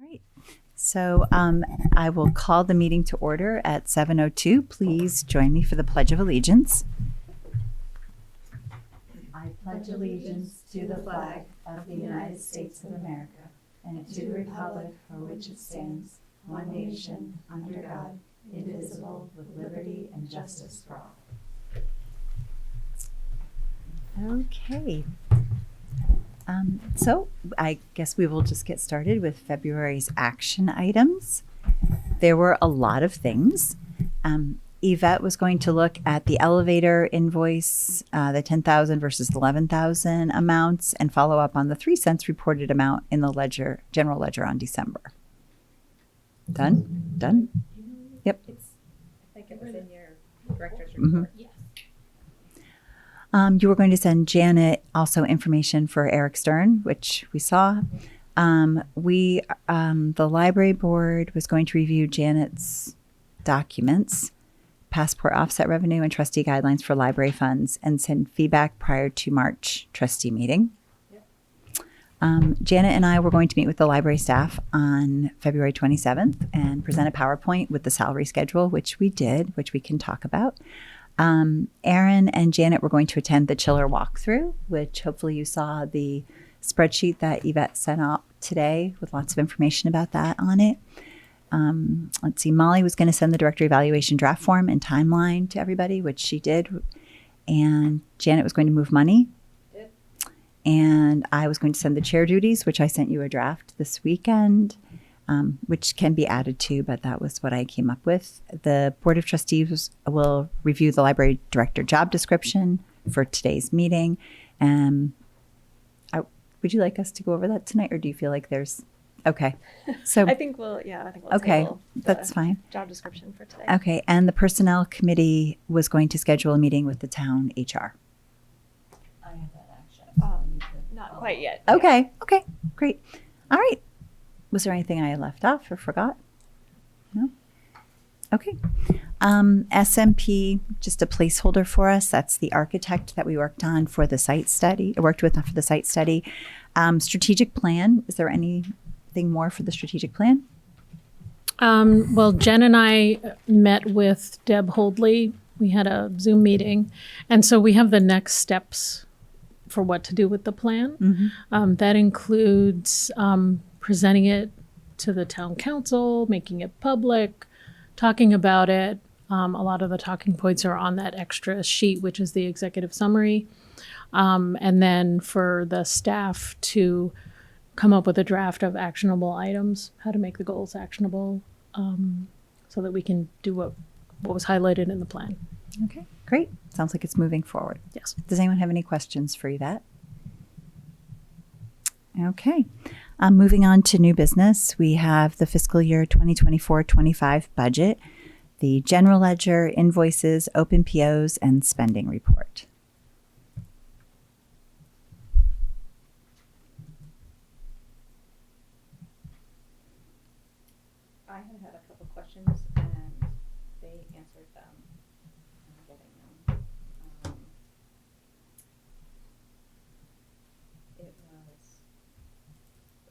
right. So I will call the meeting to order at 7:02. Please join me for the Pledge of Allegiance. I pledge allegiance to the flag of the United States of America and to the republic for which it stands, one nation, under God, indivisible, with liberty and justice for all. Okay. So I guess we will just get started with February's action items. There were a lot of things. Yvette was going to look at the elevator invoice, the 10,000 versus 11,000 amounts, and follow up on the 3 cents reported amount in the ledger, general ledger on December. Done? Done? Yep. I think it was in your director's report. Yes. You were going to send Janet also information for Eric Stern, which we saw. The library board was going to review Janet's documents, passport offset revenue, and trustee guidelines for library funds, and send feedback prior to March trustee meeting. Yep. Janet and I were going to meet with the library staff on February 27th and present a PowerPoint with the salary schedule, which we did, which we can talk about. Aaron and Janet were going to attend the chiller walkthrough, which hopefully you saw the spreadsheet that Yvette sent out today with lots of information about that on it. Let's see, Molly was going to send the director evaluation draft form and timeline to everybody, which she did. And Janet was going to move money. Did. And I was going to send the chair duties, which I sent you a draft this weekend. Which can be added to, but that was what I came up with. The Board of Trustees will review the library director job description for today's meeting. Would you like us to go over that tonight, or do you feel like there's... Okay. So I think we'll okay, table the that's fine. job description for today. Okay, and the Personnel Committee was going to schedule a meeting with the town HR. I have that action. Not quite yet. Okay, great. All right. Was there anything I left off or forgot? No? Okay. SMP, just a placeholder for us. That's the architect that we worked on for the site study, worked with for the site study. Strategic plan, is there anything more for the strategic plan? Well, Jen and I met with Deb Holdley. We had a Zoom meeting. And so we have the next steps for what to do with the plan. Mm-hmm. That includes presenting it to the town council, making it public, talking about it. A lot of the talking points are on that extra sheet, which is the executive summary. And then for the staff to come up with a draft of actionable items, how to make the goals actionable, so that we can do what was highlighted in the plan. Okay, great. Sounds like it's moving forward. Yes. Does anyone have any questions for Yvette? Okay. Moving on to new business, we have the fiscal year 2024-25 budget, the general ledger, invoices, open POs, and spending report. I had a couple questions and they answered them. I'm getting them.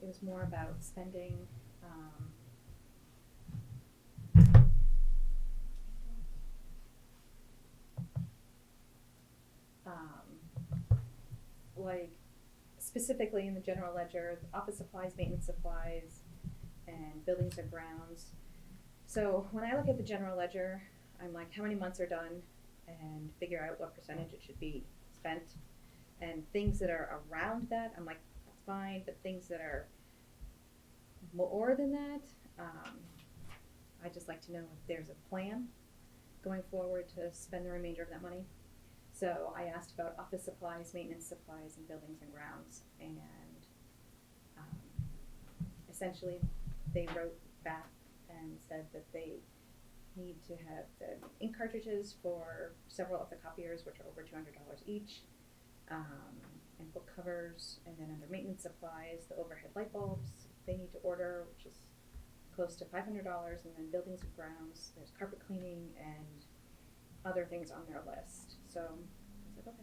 It was more about spending. Like specifically in the general ledger, office supplies, maintenance supplies, and buildings and grounds. So when I look at the general ledger, I'm like, how many months are done, and figure out what percentage it should be spent. And things that are around that, I'm like, that's fine, but things that are more than that, I just like to know if there's a plan going forward to spend the remainder of that money. So I asked about office supplies, maintenance supplies, and buildings and grounds, and essentially they wrote back and said that they need to have the ink cartridges for several of the copiers, which are over $200 each, and book covers, and then under maintenance supplies, the overhead light bulbs they need to order, which is close to $500, and then buildings and grounds, there's carpet cleaning and other things on their list. So I was like, okay.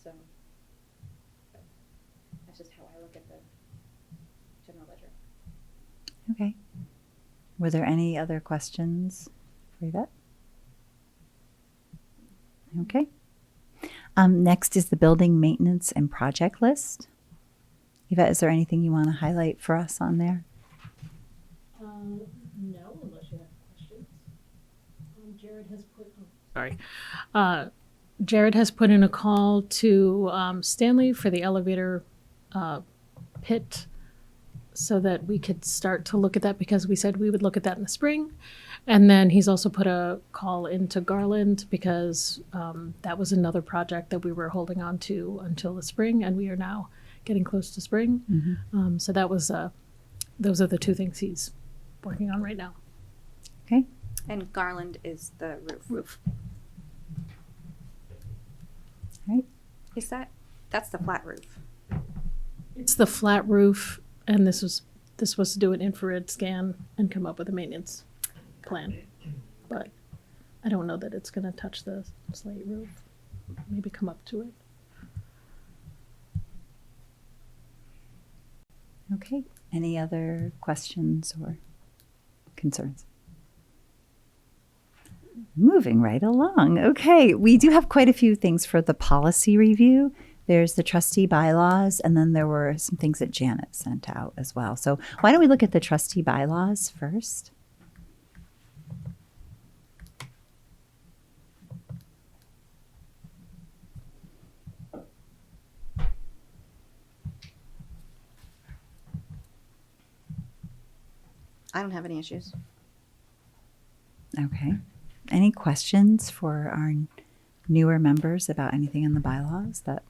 So that's just how I look at the general ledger. Okay. Were there any other questions for Yvette? Okay. Next is the building maintenance and project list. Yvette, is there anything you want to highlight for us on there? No, unless you have questions. Jared has put. Jared has put in a call to Stanley for the elevator pit so that we could start to look at that, because we said we would look at that in the spring. And then he's also put a call into Garland because that was another project that we were holding on to until the spring, and we are now getting close to spring. Mm-hmm. So that was those are the two things he's working on right now. Okay. And Garland is the roof. All right. That's the flat roof? It's the flat roof, and this was to do an infrared scan and come up with a maintenance plan. But I don't know that it's going to touch the slate roof. Maybe come up to it. Okay. Any other questions or concerns? Moving right along. Okay. We do have quite a few things for the policy review. There's the trustee bylaws, and then there were some things that Janet sent out as well. So why don't we look at the trustee bylaws first? I don't have any issues. Okay. Any questions for our newer members about anything in the bylaws? That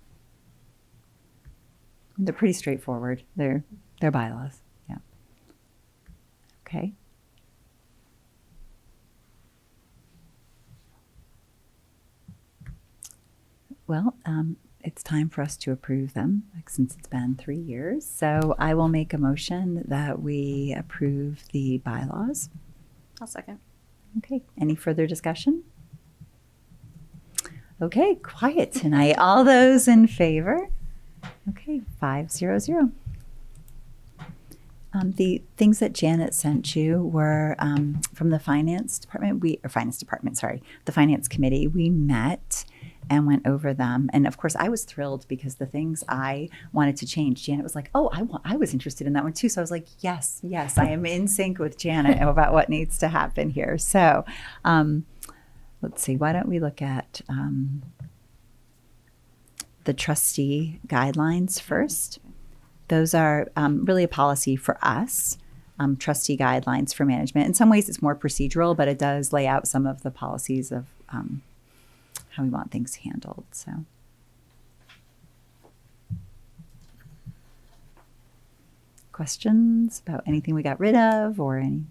they're pretty straightforward. They're bylaws. Yeah. Okay. Well, it's time for us to approve them, since it's been 3 years. So I will make a motion that we approve the bylaws. I'll second. Okay. Any further discussion? Okay. Quiet tonight. All those in favor? Okay. 5-0-0. The things that Janet sent you were from the finance department. The finance committee. We met and went over them. And of course, I was thrilled because the things I wanted to change, Janet was like, oh, I was interested in that one too. So I was like, yes, I am in sync with Janet about what needs to happen here. So let's see, why don't we look at the trustee guidelines first? Those are really a policy for us, trustee guidelines for management. In some ways, it's more procedural, but it does lay out some of the policies of how we want things handled. So, questions about anything we got rid of or any?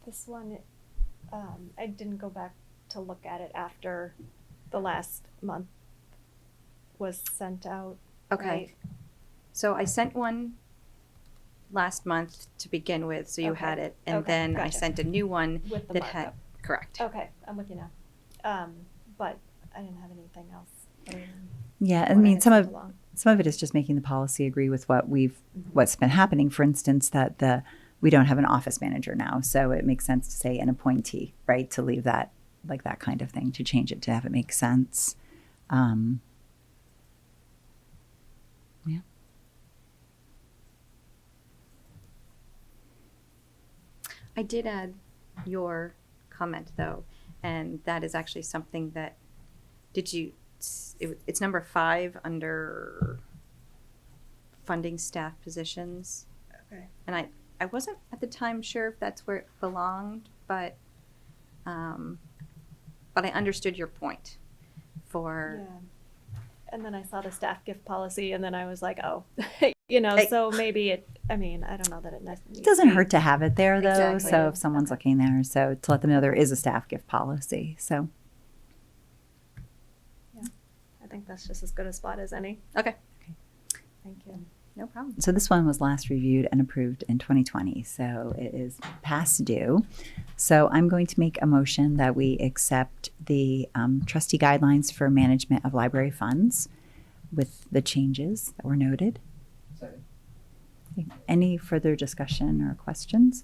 This one, I didn't go back to look at it after the last month was sent out. Okay. Right? So I sent one last month to begin with, so you Okay. had it. And Okay, then I gotcha. sent a new one With the that had, markup. correct. Okay, I'm with you now. But I didn't have anything else. other than Yeah, I what mean, had some sent of along. it is just making the policy agree with what's been happening. For instance, that we don't have an office manager now, so it makes sense to say an appointee, right? To leave that like that kind of thing, to change it to have it make sense. Yeah. I did add your comment though, and that is actually something that, it's number 5 under funding staff positions. Okay. And I wasn't at the time sure if that's where it belonged, but I understood your point for. Yeah. And then I saw the staff gift policy, and then I was like, oh, Hey. so maybe I don't know that it necessarily. It doesn't hurt to have it there, though. Exactly. So if someone's Okay. looking there, so to let them know there is a staff gift policy. So I think that's just as good a spot as any. Okay, Thank you. no problem. So this one was last reviewed and approved in 2020, so it is past due. So I'm going to make a motion that we accept the trustee guidelines for management of library funds with the changes that were noted. Second. Okay. Any further discussion or questions?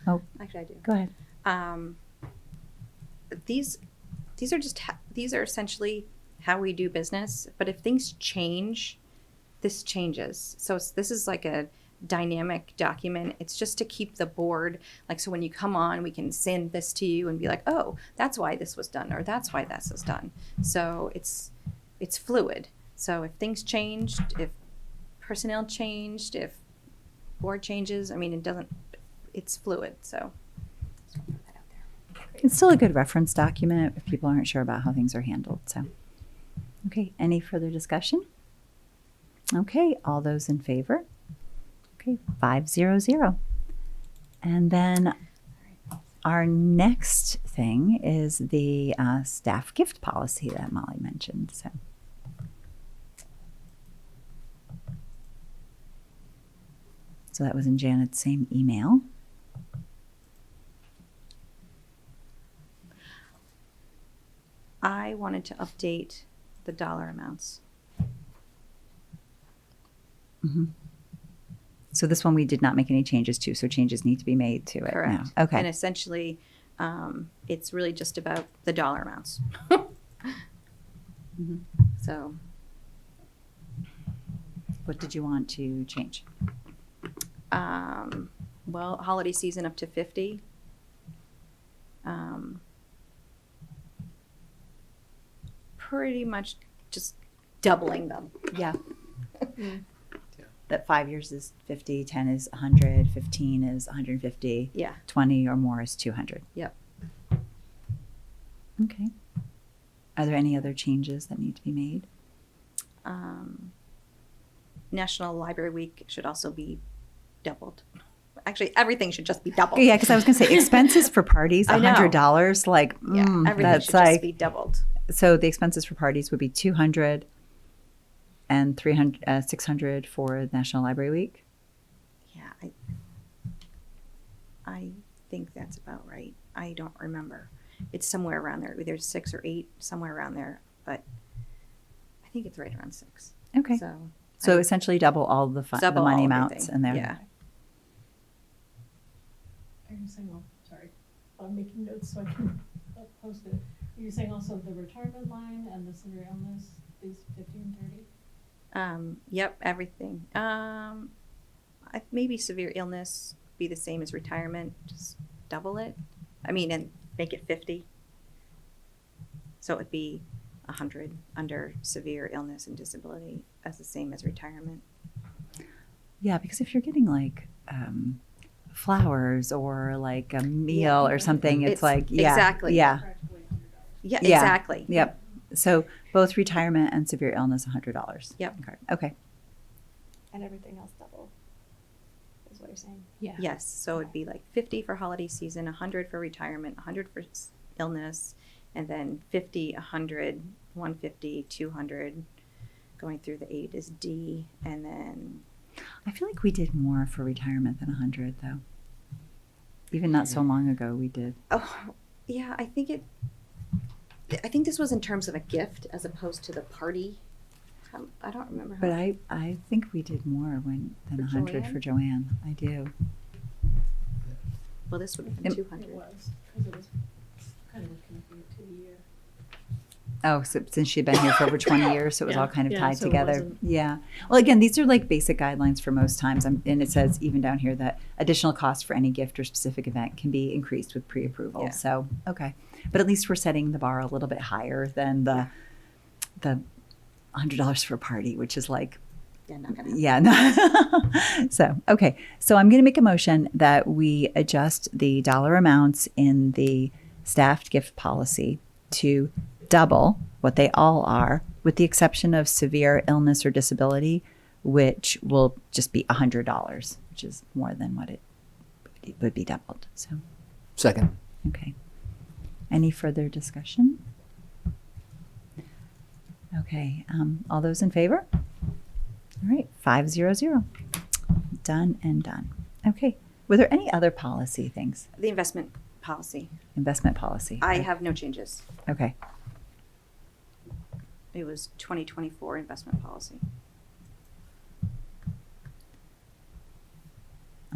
Oh, Actually, I do. go ahead. These are just these are essentially how we do business. But if things change, this changes. So this is like a dynamic document. It's just to keep the board, like, so when you come on, we can send this to you and be like, oh, that's why this was done, or that's why this was done. So it's fluid. So if things changed, if personnel changed, if board changes, I mean, it's fluid. So just wanna put that out there. It's still a good reference document if people aren't sure about how things are handled. So, okay. Any further discussion? Okay. All those in favor? Okay. 500. And then our next thing is the staff gift policy that Molly mentioned. So that was in Janet's same email. I wanted to update the dollar amounts. Mm-hmm. So this one we did not make any changes to, so changes need to be made to it Correct. now. Okay. And essentially, it's really just about the dollar amounts. Mhm. So, What did you want to change? well, holiday season up to 50. Pretty much just doubling them. Yeah. That 5 years is 50, 10 is 100, 15 is 150, Yeah. 20 or more is 200. Yep. Okay. Are there any other changes that need to be made? National Library Week should also be doubled. Actually, everything should just be doubled. Yeah, because I was going to say expenses for parties, I know. $100, like, Yeah, everything that's should like, just be doubled. so the expenses for parties would be 200 and 300, 600 for National Library Week. Yeah, I think that's about right. I don't remember. It's somewhere around there. Either 6 or 8, somewhere around there. But I think it's right around 6. Okay. So essentially double all the double money all amounts everything. in there. Yeah. Are you saying, sorry, I'm making notes so I can post it. Are you saying also the retirement line and the severe illness is 50 and 30? Yep, everything. Maybe severe illness be the same as retirement, just double it. I mean, and make it 50. So it would be 100 under severe illness and disability as the same as retirement. Yeah, because if you're getting like flowers or like a meal or something, it's like, yeah. Exactly. Yeah. Practically $100. Yeah, Yeah. exactly. Yep. So both retirement and severe illness, $100. Yep. Okay. And everything else double, is what you're saying. Yeah. Yes, so it'd be like 50 for holiday season, 100 for retirement, 100 for illness, and then 50, 100, 150, 200. Going through the 8 is D, and then I feel like we did more for retirement than 100 though. Even not so long ago we did. yeah, I think this was in terms of a gift as opposed to the party. I don't remember. How But I think we did more than For 100 Joanne? for Joanne. I do. Well, this would have been It- 200. It was, because it was kind of connected to the year. Oh, so since she'd been here for over 20 years, so it was Yeah, all kind of yeah, tied so it together. wasn't- Yeah. Well, again, these are like basic guidelines for most times. And it says even down here that additional costs for any gift or specific event can be increased with pre-approval. Yeah. So, okay. But at least we're setting the bar a little bit higher than the $100 for a party, which is like, Yeah, not gonna happen. yeah. No. So, okay. So I'm going to make a motion that we adjust the dollar amounts in the staffed gift policy to double what they all are, with the exception of severe illness or disability, which will just be $100, which is more than what it would be doubled. So, Second. okay. Any further discussion? Okay. All those in favor? All right. 500. Done and done. Okay. Were there any other policy things? The investment policy. Investment policy. I have no changes. Okay. It was 2024 investment policy.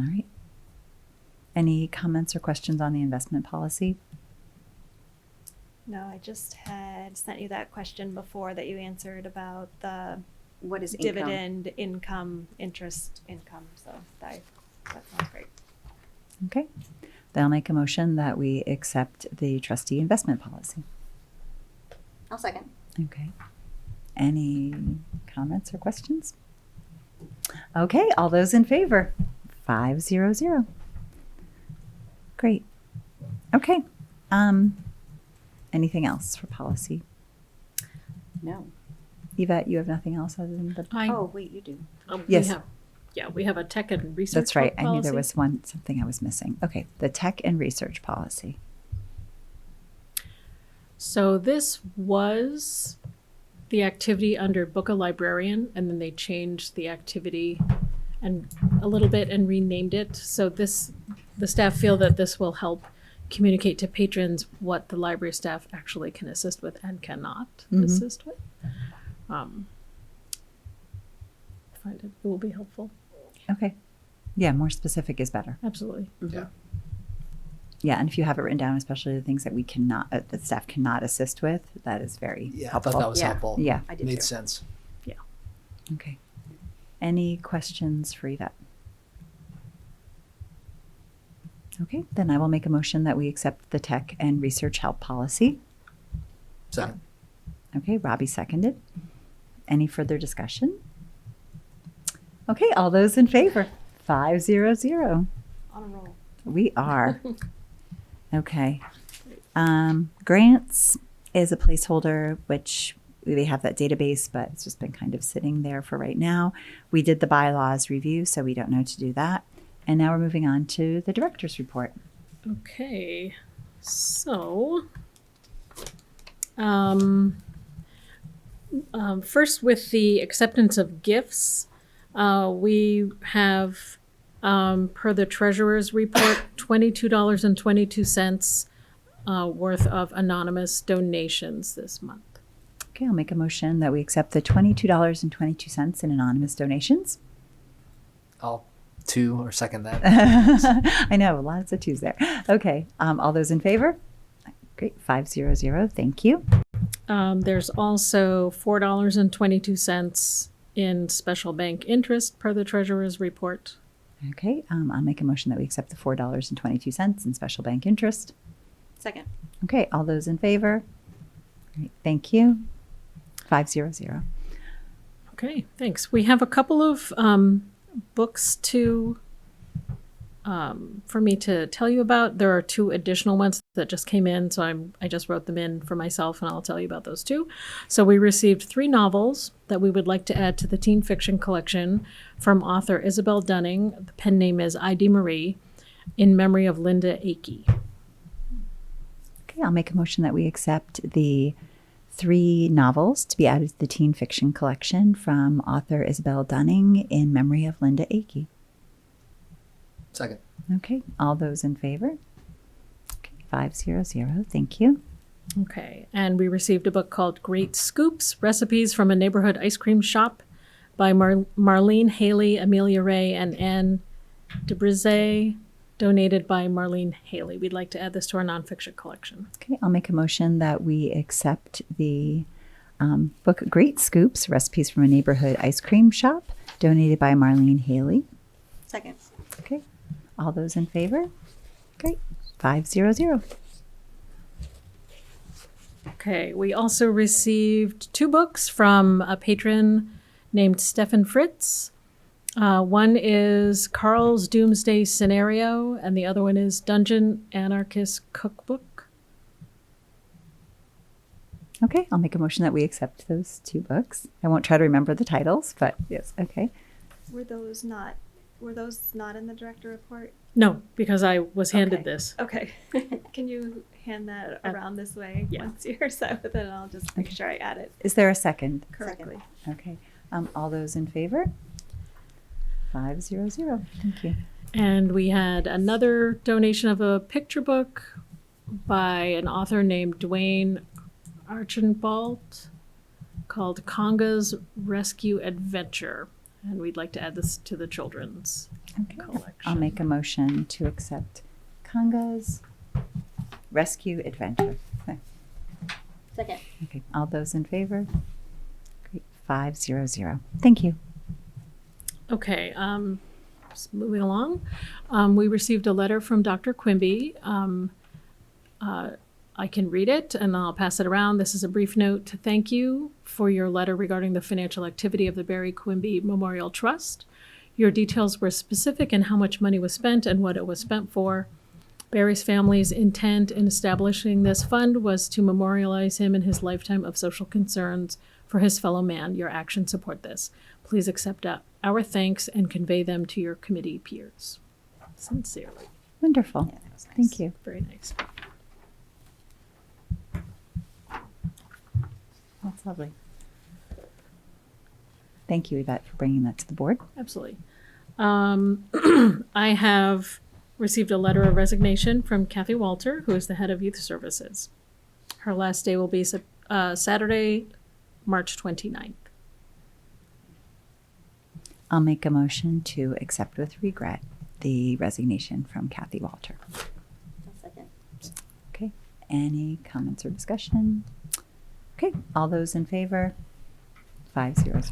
All right. Any comments or questions on the investment policy? No, I just had sent you that question before that you answered about the What is dividend income, interest income. So that sounds great. Okay. Then I'll make a motion that we accept the trustee investment policy. I'll second. Okay. Any comments or questions? Okay, all those in favor? 500. Great. Okay. Anything else for policy? No. Yvette, you have nothing else other than the. Oh, wait, you do. Yes. We have a tech and research. That's right. I knew there policy. was something I was missing. Okay, the tech and research policy. So this was the activity under Book a Librarian, and then they changed the activity and a little bit and renamed it. So the staff feel that this will help communicate to patrons what the library staff actually can assist with and cannot assist with. I find it will be helpful. Okay. Yeah, more specific is better. Absolutely. Yeah. Yeah, and if you have it written down, especially the things that we cannot, that staff cannot assist with, that is very Yeah, I helpful. thought that was Yeah. helpful. Yeah. I did Made too. sense. Okay. Any questions for Yvette? Okay, then I will make a motion that we accept the tech and research help policy. Second. Okay, Robbie seconded. Any further discussion? Okay, all those in favor? 500. On a roll. We are. Okay. Grants is a placeholder, which we have that database, but it's just been kind of sitting there for right now. We did the bylaws review, so we don't know to do that. And now we're moving on to the director's report. Okay, so first with the acceptance of gifts, we have, per the treasurer's report, $22.22 worth of anonymous donations this month. Okay, I'll make a motion that we accept the $22.22 in anonymous donations. I'll second that. I know, lots of twos there. Okay, all those in favor? Great, 500. Thank you. There's also $4.22 in special bank interest per the treasurer's report. Okay, I'll make a motion that we accept the $4.22 in special bank interest. Second. Okay, all those in favor? Great, thank you. 500. Okay, thanks. We have a couple of books for me to tell you about. There are two additional ones that just came in, so I just wrote them in for myself, and I'll tell you about those two. So we received 3 novels that we would like to add to the teen fiction collection from author Isabel Dunning. The pen name is I.D. Marie, in memory of Linda Akey. Okay, I'll make a motion that we accept the 3 novels to be added to the teen fiction collection from author Isabel Dunning in memory of Linda Akey. Second. Okay, all those in favor? Okay, 500. Thank you. Okay, and we received a book called Great Scoops, Recipes from a Neighborhood Ice Cream Shop by Marlene Haley, Amelia Ray, and Anne DeBrizet, donated by Marlene Haley. We'd like to add this to our nonfiction collection. Okay, I'll make a motion that we accept the book Great Scoops, Recipes from a Neighborhood Ice Cream Shop, donated by Marlene Haley. Second. Okay, all those in favor? Great, 500. Okay, we also received 2 books from a patron named Stefan Fritz. One is Carl's Doomsday Scenario, and the other one is Dungeon Anarchist Cookbook. Okay, I'll make a motion that we accept those 2 books. I won't try to remember the titles, but yes, okay. Were those not in the director report? No, because I was handed Okay. this. Okay. Can you hand that around this way yeah. once you're so then I'll just make Okay. sure I add it Is there a second? correctly. Okay, all those in favor? 500. Thank you. And we had another donation of a picture book by an author named Dwayne Archambault called Conga's Rescue Adventure. And we'd like to add this to the children's Okay. collection. I'll make a motion to accept Conga's rescue adventure. Okay. Second. Okay. All those in favor? Great. 500. Thank you. Okay, moving along. We received a letter from Dr. Quimby. I can read it and I'll pass it around. This is a brief note to thank you for your letter regarding the financial activity of the Barry Quimby Memorial Trust. Your details were specific in how much money was spent and what it was spent for. Barry's family's intent in establishing this fund was to memorialize him in his lifetime of social concerns for his fellow man. Your actions support this. Please accept our thanks and convey them to your committee peers. Sincerely. Wonderful. Yeah, that was nice. Thank you. Very nice. That's lovely. Thank you, Yvette, for bringing that to the board. Absolutely. I have received a letter of resignation from Kathy Walter, who is the head of youth services. Her last day will be Saturday, March 29th. I'll make a motion to accept with regret the resignation from Kathy Walter. Second. Okay. Any comments or discussion? Okay. All those in favor? 500.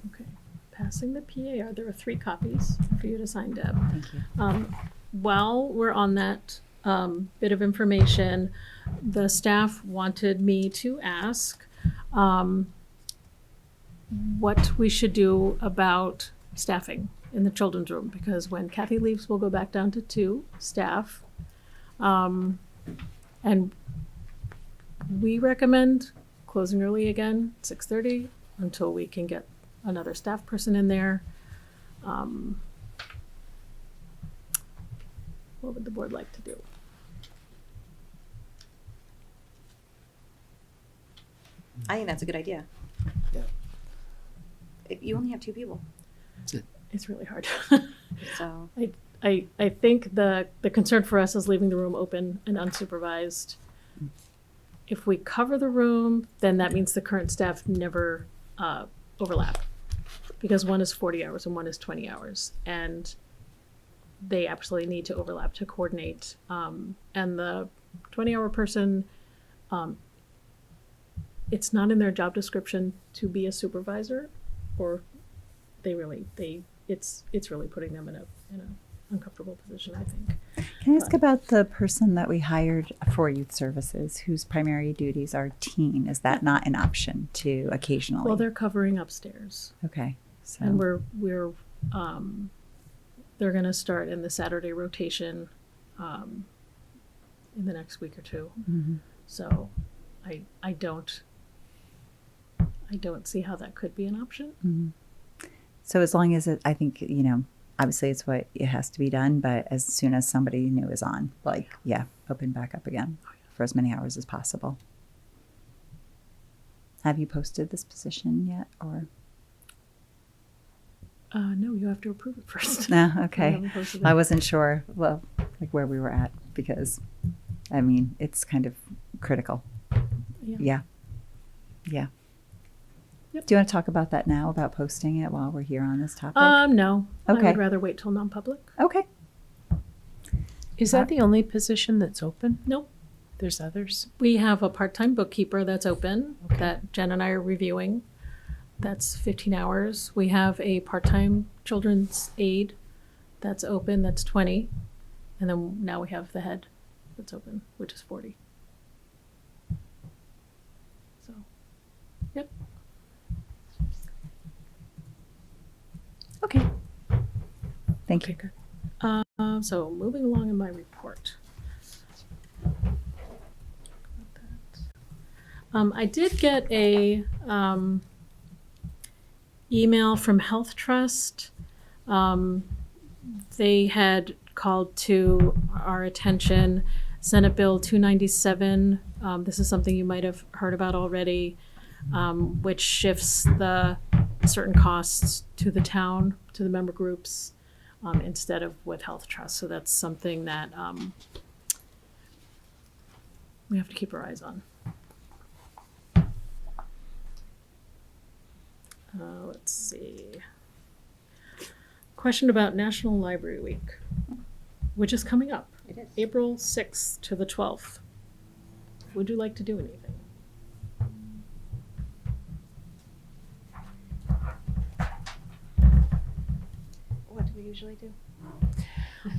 Okay. Passing the PAR, there are 3 copies for you to sign, Deb. Thank you. While we're on that bit of information, the staff wanted me to ask what we should do about staffing in the children's room, because when Kathy leaves, we'll go back down to 2 staff. And we recommend closing early again, 6:30, until we can get another staff person in there. What would the board like to do? I think that's a good idea. Yeah. You only have 2 people, That's it. It's really hard. so I think the concern for us is leaving the room open and unsupervised. If we cover the room, then that means the current staff never overlap, because one is 40 hours and one is 20 hours, and they absolutely need to overlap to coordinate. And the 20-hour person, it's not in their job description to be a supervisor, or it's really putting them in a uncomfortable position, I think. Can I ask about the person that we hired for youth services whose primary duties are teen? Is that not an option to occasionally? Well, they're covering upstairs, okay. So and we're they're going to start in the Saturday rotation in the next week or 2. Mhm. So I don't see how that could be an option. Mhm. So as long as I think, obviously it's what it has to be done, but as soon as somebody new is on, open back up again for as many hours as possible. Have you posted this position yet, or? No, you have to approve it first. No, I okay. haven't posted it. I wasn't sure, where we were at, because, it's kind of critical. Yeah. Yeah. Yep. Do you want to talk about that now, about posting it while we're here on this topic? No. I Okay. would rather wait till non-public. Okay. Is that the only position that's open? Nope. There's others? We have a part-time bookkeeper that's open Okay. that Jen and I are reviewing. That's 15 hours. We have a part-time children's aide that's open, that's 20. And then now we have the head that's open, which is 40. So, yep. Okay. Thank you. Okay, good. So moving along in my report. I did get a email from Health Trust. They had called to our attention Senate Bill 297. This is something you might have heard about already, which shifts the certain costs to the town, to the member groups, instead of with Health Trust. So that's something that we have to keep our eyes on. Let's see. Question about National Library Week, which is coming up, It is. April 6th to the 12th. Would you like to do anything? What do we usually do?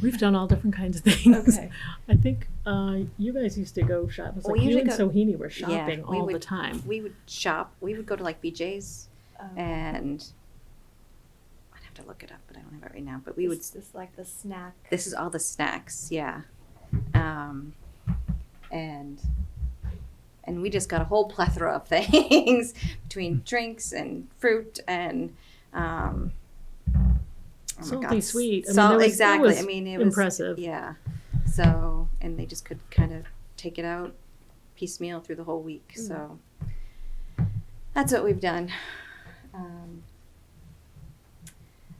We've done all different kinds of things. Okay. I think you guys used to go shop. It's We like you usually and go- Sohini were shopping we all the would- time. We would shop. We would go to like BJ's and I'd have to look it up, but I don't have it right now. But we would. This like the snack. This is all the snacks, yeah. And we just got a whole plethora of things between drinks and fruit and oh my Salty God, sweet. I mean, salt, it exactly. was I mean, it was impressive. Yeah. So, and they just could kind of take it out piecemeal through the whole week. So that's what we've done.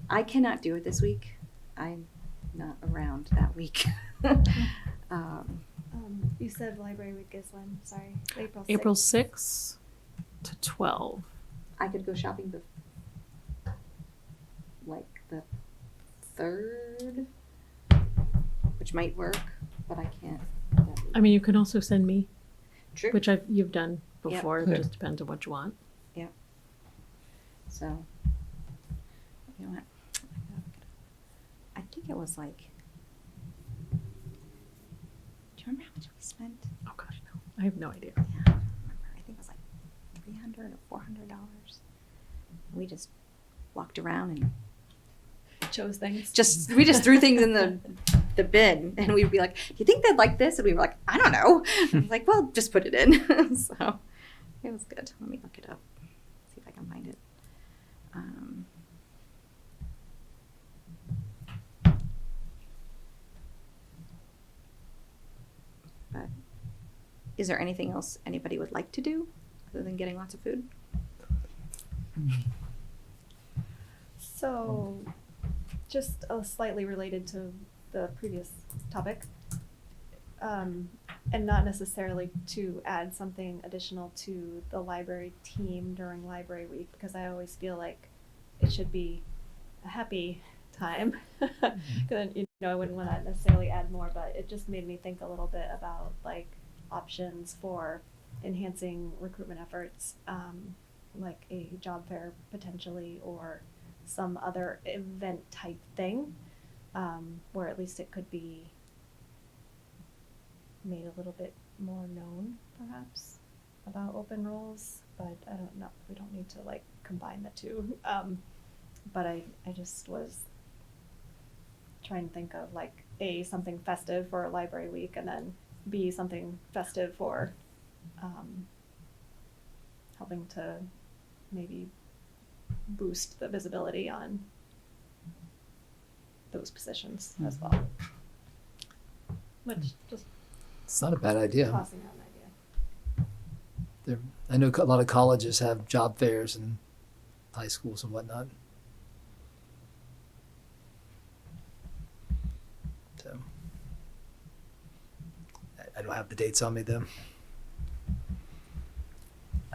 I cannot do it this week. I'm not around that week. You said library week is when? Sorry, April 6th. April 6th to 12. I could go shopping like the 3rd, which might work, but I can't. I mean, you can also send me, True. which you've done before. Yeah. It just depends on what you want. So, you know what? I think it was like. Do you remember how much we spent? Oh gosh, no, I have no idea. Yeah, I don't remember. I think it was like $300 or $400. We just walked around and Chose things. we just threw things in the bin, and we'd be like, "Do you think they'd like this?" And we were like, "I don't know." I was like, "Well, just put it in." So it was good. Let me look it up. See if I can find it. But is there anything else anybody would like to do other than getting lots of food? So, just slightly related to the previous topic, and not necessarily to add something additional to the library team during library week, because I always feel like it should be a happy time. Then, I wouldn't want to necessarily add more, but it just made me think a little bit about like options for enhancing recruitment efforts, like a job fair potentially, or some other event type thing, where at least it could be made a little bit more known, perhaps, about open roles. But I don't know. We don't need to like combine the two. But I just was trying to think of like something festive for library week, and then B, something festive for helping to maybe boost the visibility on those positions as well. Which just It's not a bad idea. tossing out an idea. I know a lot of colleges have job fairs and high schools and whatnot. So I don't have the dates on me though.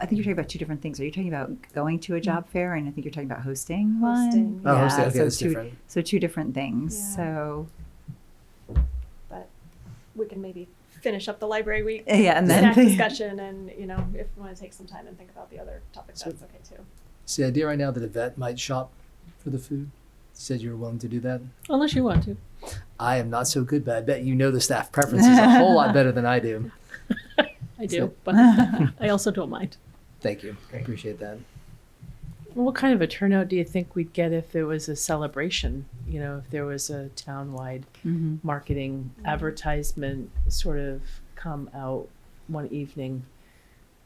I think you're talking about two different things. Are you talking about going to a job fair, and I think you're talking about hosting one? Hosting, Oh, hosting, okay, so that's two, different. So two different things. Yeah. So But we can maybe finish up the library week yeah, and then snack discussion, and if we want to take some time and think about the other topics, So- that's okay too. It's the idea right now that Yvette might shop for the food. Said you were willing to do that. Unless you want to. I am not so good, but I bet you know the staff preferences a whole lot better than I do. I do, but I also don't mind. Thank you. I appreciate that. Well, what kind of a turnout do you think we'd get if there was a celebration? If there was a townwide Mhm. marketing advertisement sort of come out one evening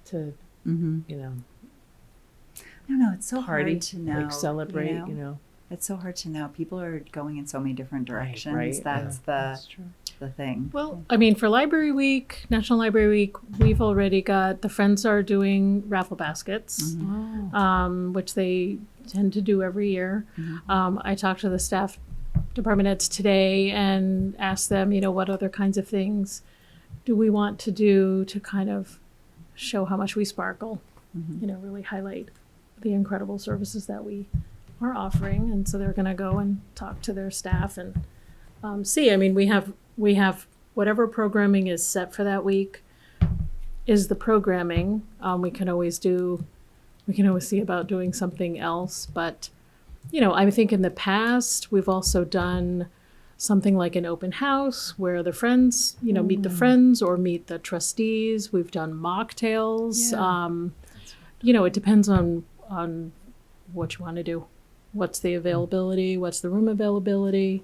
to, Mhm. I don't know. It's so party, hard to know. like celebrate, you know? It's so hard to know. People are going in so many different directions. right, That's That's true. the thing. Well, I mean, for Library Week, National Library Week, we've already got, the Friends are doing raffle baskets, which they tend to do every year. I talked to the staff department heads today and asked them, what other kinds of things do we want to do to kind of show how much we sparkle, really highlight the incredible services that we are offering, and so they're going to go and talk to their staff and see. I mean, we have whatever programming is set for that week is the programming. We can always see about doing something else, but I think in the past we've also done something like an open house where the friends, meet the friends or meet the trustees. We've done mocktails. Yeah. It depends on what you want to do. What's the availability? What's the room availability?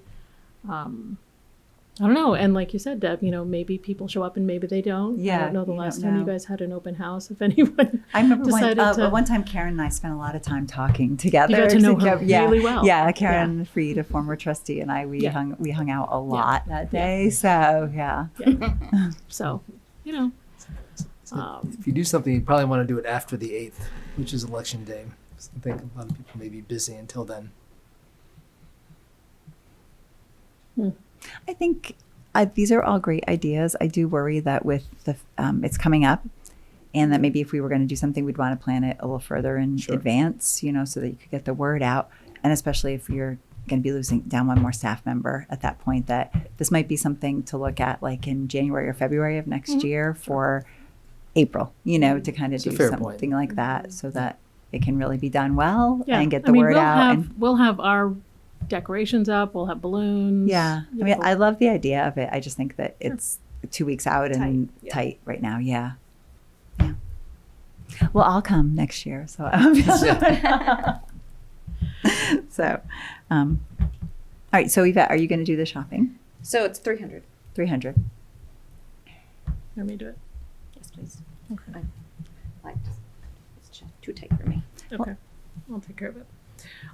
I don't know. And like you said, Deb, maybe people show up and maybe they don't. Yeah, I don't know the you last don't time you know. guys had an open house, if anyone I remember decided to. one time Karen and I spent a lot of time talking together. You got to know her Yeah. really well. Yeah, Karen Freed, a former trustee, and we hung out a lot that day. So yeah. So, If you do something, you probably want to do it after the 8th, which is election day. I think a lot of people may be busy until then. I think these are all great ideas. I do worry that with the it's coming up, and that maybe if we were going to do something, we'd want to plan it a little further in advance, so that you could get the word out. And especially if you're going to be losing down one more staff member at that point, that this might be something to look at like in January or February of next year for April, to kind of It's a do fair something point. like that so that it can really be done well yeah. and get the word out. We'll have our decorations up. We'll have balloons. Yeah. I mean, I love the idea of it. I just think that it's 2 weeks out and tight right now. Yeah. Yeah. Well, I'll come next year. So, all right. So Yvette, are you going to do the shopping? So it's 300. 300. Let me do it. Yes, please. Okay. It's too tight for me. Okay. I'll take care of it.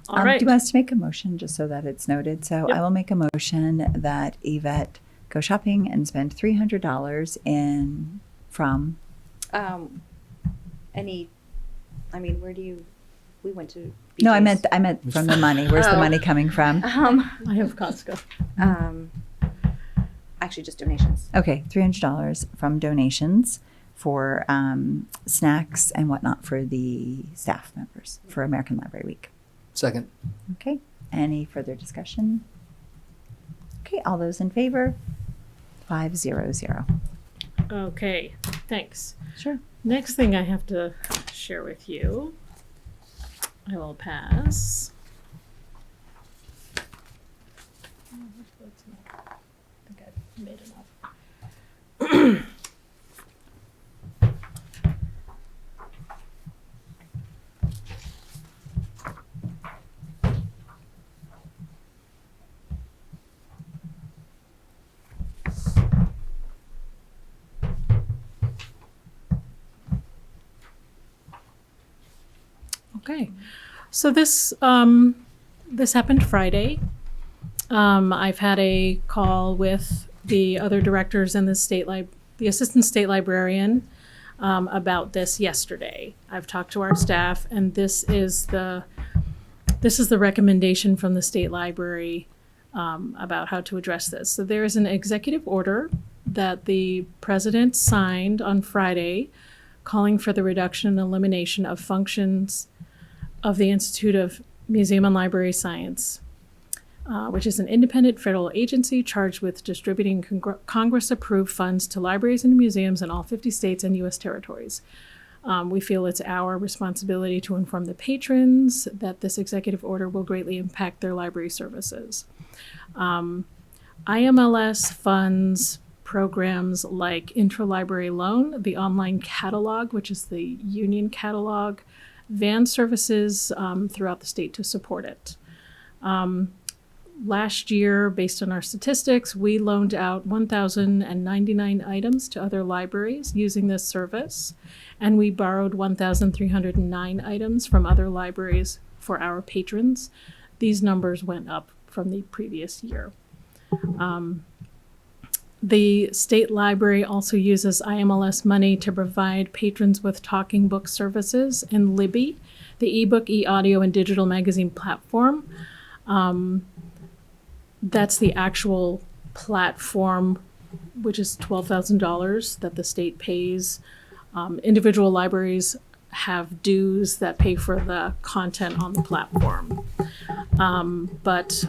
All right. Do you want us to make a motion just so that it's noted? So Yep. I will make a motion that Yvette go shopping and spend $300 from. Where do you? We went to. No, I BJ's. meant from the money. Where's the Oh. money coming from? I have Costco. Actually, just donations. Okay, $300 from donations for snacks and whatnot for the staff members for American Library Week. Second. Okay, any further discussion? Okay, all those in favor? 500. Okay. Thanks. Sure. Next thing I have to share with you, I will pass. I think I made enough. Okay, so this happened Friday. I've had a call with the other directors and the assistant state librarian about this yesterday. I've talked to our staff, and this is the recommendation from the state library about how to address this. So there is an executive order that the president signed on Friday, calling for the reduction and elimination of functions of the Institute of Museum and Library Science, which is an independent federal agency charged with distributing Congress-approved funds to libraries and museums in all 50 states and U.S. territories. We feel it's our responsibility to inform the patrons that this executive order will greatly impact their library services. IMLS funds programs like Intralibrary Loan, the online catalog, which is the union catalog, van services throughout the state to support it. Last year, based on our statistics, we loaned out 1,099 items to other libraries using this service, and we borrowed 1,309 items from other libraries for our patrons. These numbers went up from the previous year. The state library also uses IMLS money to provide patrons with talking book services in Libby, the ebook, e-audio, and digital magazine platform. That's the actual platform, which is $12,000 that the state pays. Individual libraries have dues that pay for the content on the platform. But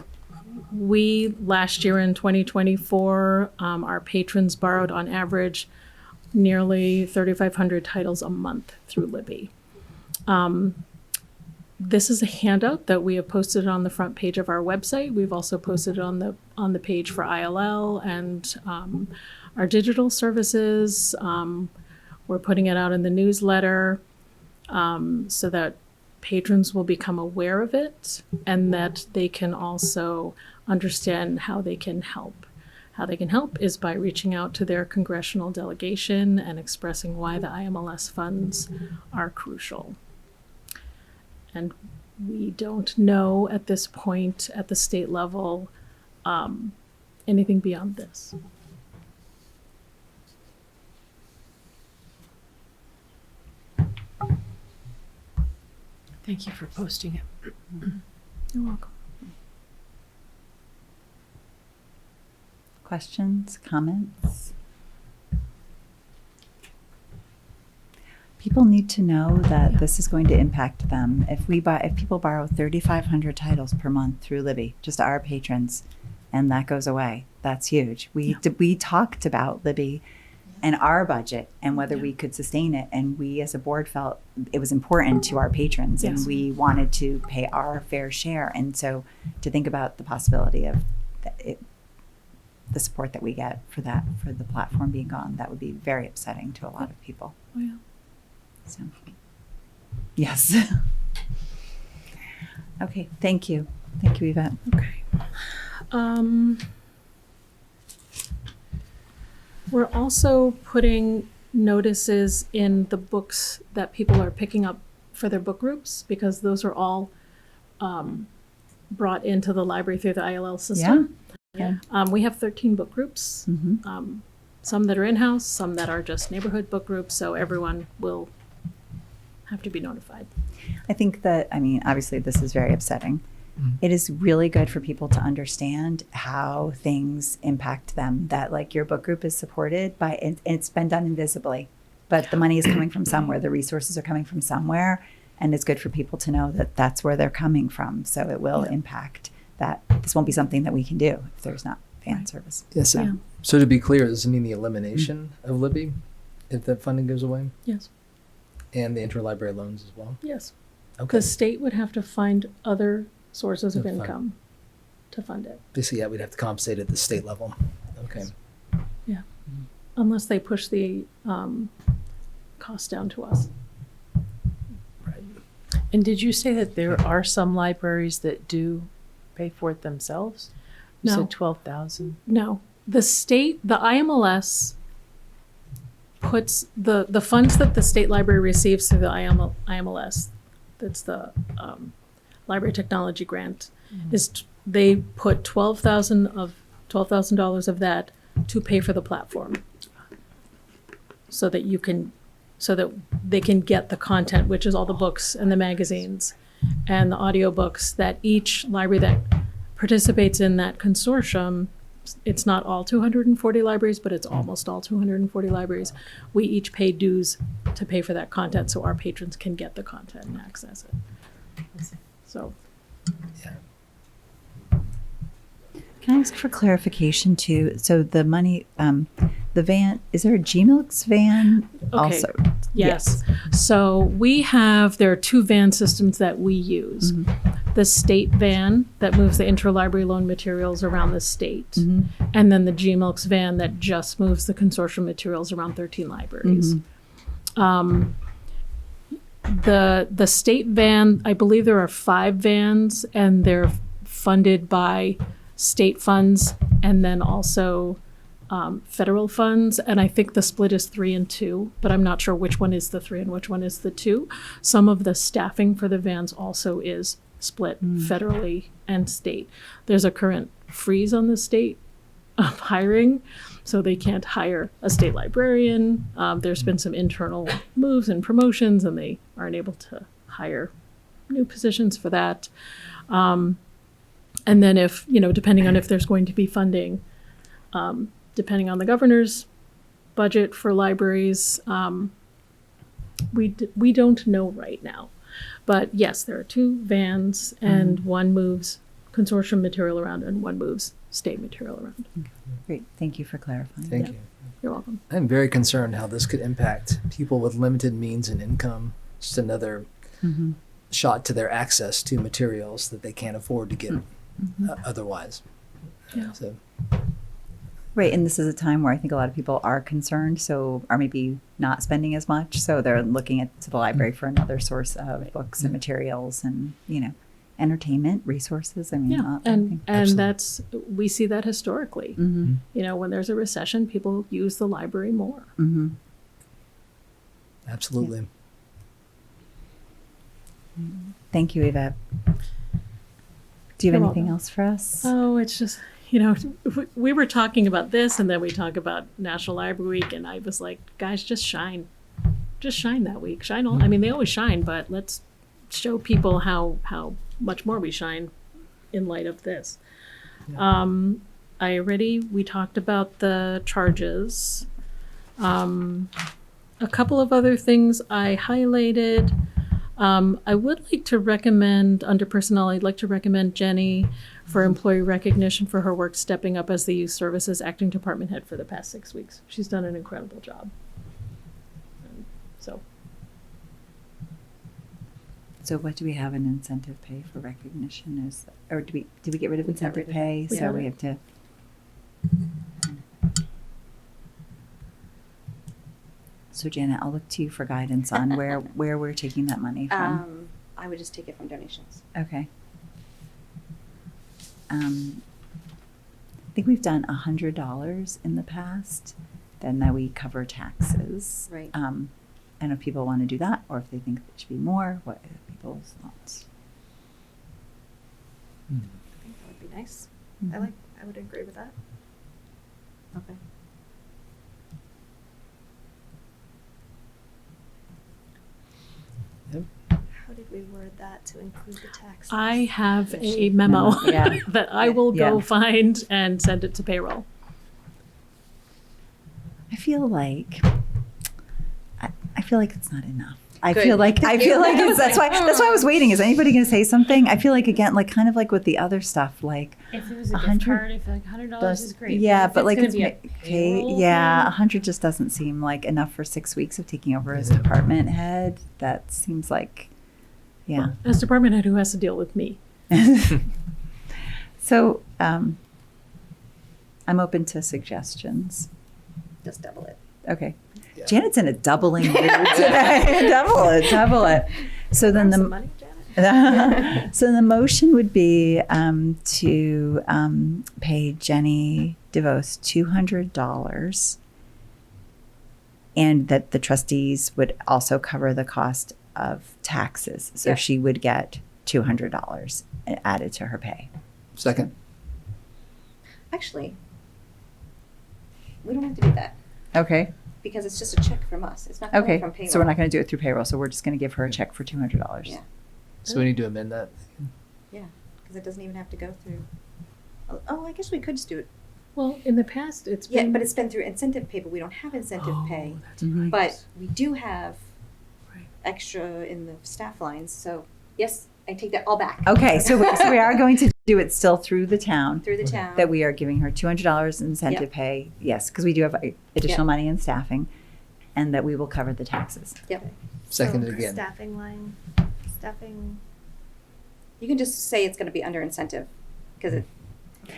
we, last year in 2024, our patrons borrowed on average nearly 3,500 titles a month through Libby. This is a handout that we have posted on the front page of our website. We've also posted it on the page for ILL and our digital services. We're putting it out in the newsletter so that patrons will become aware of it and that they can also understand how they can help. How they can help is by reaching out to their congressional delegation and expressing why the IMLS funds are crucial. And we don't know at this point at the state level anything beyond this. Thank you for posting it. You're welcome. Questions, comments? People need to know that this is going to impact them. If people borrow 3,500 titles per month through Libby, just our patrons, and that goes away, that's huge. We talked about Libby and our budget and whether we could sustain it, and we as a board felt it was important to our patrons, and Yes. we wanted to pay our fair share. And so to think about the possibility of the support that we get for the platform being gone, that would be very upsetting to a lot of people. Oh, yeah. So, yes. Okay, thank you. Thank you, Yvette. Okay. We're also putting notices in the books that people are picking up for their book groups, because those are all brought into the library through the ILL system. Yeah. We have 13 book groups, Mm-hmm. some that are in-house, some that are just neighborhood book groups, so everyone will have to be notified. I think that, obviously this is very upsetting. It is really good for people to understand how things impact them, that like your book group is supported by, and it's been done invisibly, but the money is coming from somewhere, the resources are coming from somewhere, and it's good for people to know that that's where they're coming from. So it will impact that. This won't be something that we can do if there's not fan service. Yes. Yeah. So to be clear, does it mean the elimination of Libby if that funding goes away, Yes, and the interlibrary loans as well? yes. Okay. The state would have to find other sources of To fund. income to fund it. Basically, yeah, we'd have to compensate at the state level. Okay. Unless they push the cost down to us. Right. And did you say that there are some libraries that do pay for it themselves? You No. said 12,000. No, the state, the IMLS puts the funds that the state library receives through the IMLS, that's the library technology grant, they put $12,000 of that to pay for the platform, so that they can get the content, which is all the books and the magazines and the audiobooks that each library that participates in that consortium. It's not all 240 libraries, but it's almost all 240 libraries. We each pay dues to pay for that content so our patrons can get the content and access it. So, Yeah. Can I ask for clarification too? So the money, the van, is there a GMILX van Okay. also? yes. So there are two van systems that we use. The state van that moves the interlibrary loan materials around the state, and then the GMILX van that just moves the consortium materials around 13 libraries. The state van, I believe there are 5 vans, and they're funded by state funds and then also federal funds. And I think the split is 3 and 2, but I'm not sure which one is the 3 and which one is the 2. Some of the staffing for the vans also is split federally and state. There's a current freeze on the state hiring, so they can't hire a state librarian. There's been some internal moves and promotions, and they aren't able to hire new positions for that. And then if, depending on if there's going to be funding, depending on the governor's budget for libraries, we don't know right now. But yes, there are 2 vans, and one moves consortium material around and one moves state material around. Great. Thank you for clarifying. Thank Yeah. you. You're welcome. I'm very concerned how this could impact people with limited means and income. Just another Mm-hmm. shot to their access to materials that they can't afford to get otherwise. Yeah. So, Right, and this is a time where I think a lot of people are concerned, so are maybe not spending as much, so they're looking to the library for another source of books and materials and, entertainment resources. I mean, Yeah, I and think- that's, we see that historically. Mhm, When there's a recession, people use the library more. mhm. absolutely. Thank you, Yvette. Do you have You're anything welcome. else for us? Oh, it's just, we were talking about this, and then we talk about National Library Week, and I was like, guys, just shine. Just shine that week. Shine all, I mean, they always shine, but let's show people how much more we shine in light of this. We talked about the charges. A couple of other things I highlighted. I would like to recommend, under personnel, I'd like to recommend Jenny for employee recognition for her work stepping up as the youth services acting department head for the past 6 weeks. She's done an incredible job. So, So what do we have in incentive pay for recognition? Or did we get rid of We got incentive rid of it. pay? We So got we it. have to. So Janet, I'll look to you for guidance on where we're taking that money from. I would just take it from donations. Okay. I think we've done $100 in the past. Then that we cover taxes. Right. I don't know if people want to do that or if they think it should be more. What are people's thoughts? I think that would be nice. I would agree with that. Okay. How did we word that to include the taxes? I have a memo Yeah. that I will go Yeah. find and send it to payroll. I feel like it's not enough. I Good. feel like it's, that's why I was waiting. Is anybody going to say something? I feel like again, like kind of like with the other stuff, like If it was a gift 100 card, I feel like $100 is great. yeah, if but like gonna it's be a okay, payroll yeah, thing, 100 just doesn't seem like enough for 6 weeks of taking over as department head. That seems like, yeah. As department head, who has to deal with me? So I'm open to suggestions. Just double it. Okay. Yeah. Janet's in a doubling mood today. double it. So then Some the money, Janet? so the motion would be to pay Jenny DeVos $200, and that the trustees would also cover the cost of taxes. So Yeah. she would get $200 added to her pay. Second. Actually, we don't have to do that Okay. because it's just a check from us. It's not coming from Okay. payroll. So we're not going to do it through payroll. So we're just going to give her a check for $200. Yeah. So we need to amend that. Yeah, because it doesn't even have to go through. Oh, I guess we could just do it. Well, in the past, it's Yeah, been. but it's been through incentive pay, but we don't have incentive pay. That's Mhm. right. But we do have Right. extra in the staff lines. So yes, I take that all back. Okay. So we are going to do it still through the town. Through the town. That we are giving her $200 in incentive Yep. pay. Yes, because we do have additional Yep. money in staffing, and that we will cover the taxes. Yep. Seconded So, again. Staffing line, staffing. You can just say it's going to be under incentive because it.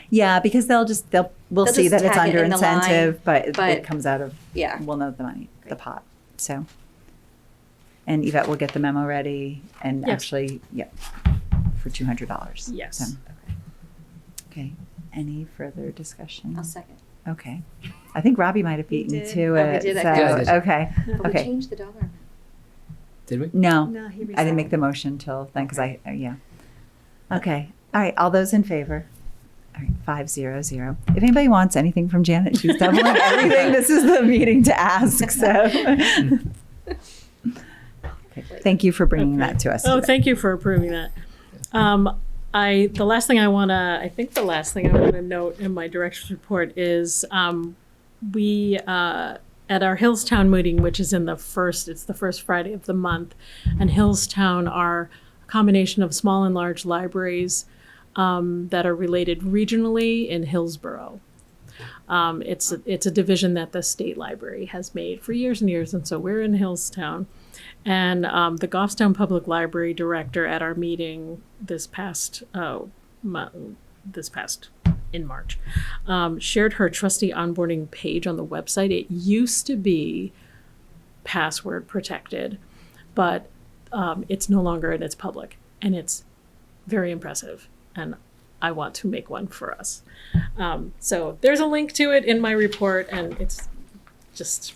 Yeah, because we'll see They'll just that it's tag it under in the line, incentive, but but- it comes out of, Yeah. we'll know the money, the Great. pot. So, and Yvette will get the memo ready and Yes. actually, yep, for $200. Yes. So, okay. Any further discussion? I'll second. Okay. I think Robbie might have beaten did. to Oh, we it. did, So, okay. Yeah, I did. okay. But we Okay. changed the dollar amount. Did we? No, No, he I didn't make the resigned. motion till then because yeah. Okay. All right. All those in favor? All right. 5-0-0. If anybody wants anything from Janet, she's doubling everything. This is the meeting to ask. So, okay. Thank you for bringing that to us. Oh, today. thank you for approving that. The last thing I want to note in my director's report is we, at our Hillstown meeting, which is it's the first Friday of the month, and Hillstown are a combination of small and large libraries that are related regionally in Hillsborough. It's a division that the state library has made for years and years, and so we're in Hillstown. And the Goffstown Public Library director at our meeting this past in March, shared her trustee onboarding page on the website. It used to be password protected, but it's no longer, and it's public, and it's very impressive. And I want to make one for us. So there's a link to it in my report, and it's just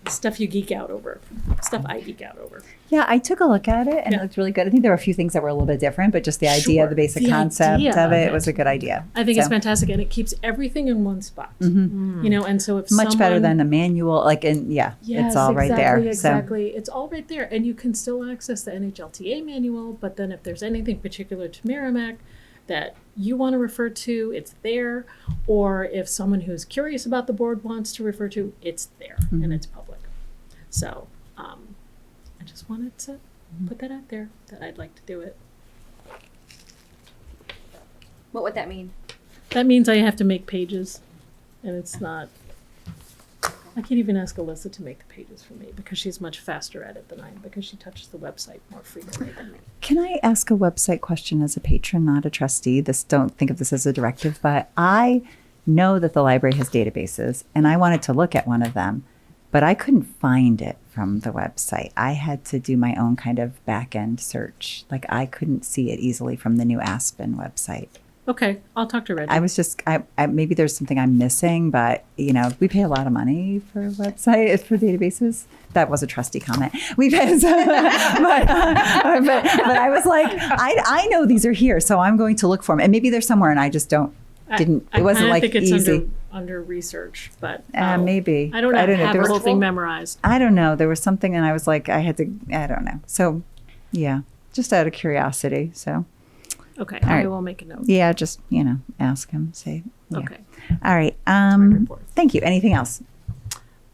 stuff you geek out over, stuff I geek out over. Yeah, I took a look at it and Yeah. it looked really good. I think there were a few things that were a little bit different, but just the idea, Sure. the basic The concept idea of it of was it. a good idea. I think it's So, fantastic, and it keeps everything in one spot. mhm. You know, and so if Much better someone- than a manual, like, and yeah, Yes, it's all right there. Exactly. It's all right there. And you can still access the NHLTA manual, but then if there's anything particular to Merrimack that you want to refer to, it's there. Or if someone who's curious about the board wants to refer to, it's there Mhm. and it's public. So I just wanted to put that out there that I'd like to do it. What would that mean? That means I have to make pages, and it's not. I can't even ask Alyssa to make the pages for me because she's much faster at it than I am because she touches the website more frequently than me. Can I ask a website question as a patron, not a trustee? Don't think of this as a directive, but I know that the library has databases and I wanted to look at one of them, but I couldn't find it from the website. I had to do my own kind of back end search. Like I couldn't see it easily from the new Aspen website. Okay, I'll talk to Reggie. I was just, I maybe there's something I'm missing, but you know, we pay a lot of money for a website, for databases. That was a trustee comment. We pay, but I was like, I know these are here, so I'm going to look for them. And maybe they're somewhere and I just it wasn't kinda like think it's easy. under research, but Maybe. I don't have know. the There whole was, thing memorized. I don't know. There was something and I was like, I don't know. So yeah, just out of curiosity. So Okay, All I right. will make a note. yeah, just, ask him, say, yeah. Okay. All right. my report. Thank you. Anything else?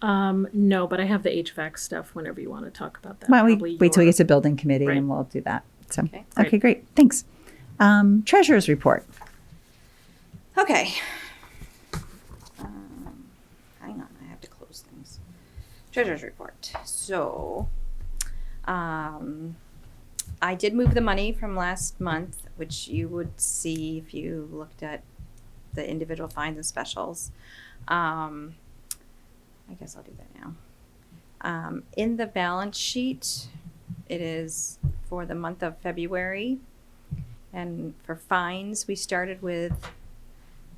No, but I have the HVAC stuff whenever you want to talk about that. Why don't we Probably wait till we your- get to building committee Right. and we'll do that. So, Okay, okay, great. Thanks. Treasurer's report. Okay. Hang on, I have to close things. Treasurer's report. So, I did move the money from last month, which you would see if you looked at the individual fines and specials. I guess I'll do that now. In the balance sheet, it is for the month of February. And for fines, we started with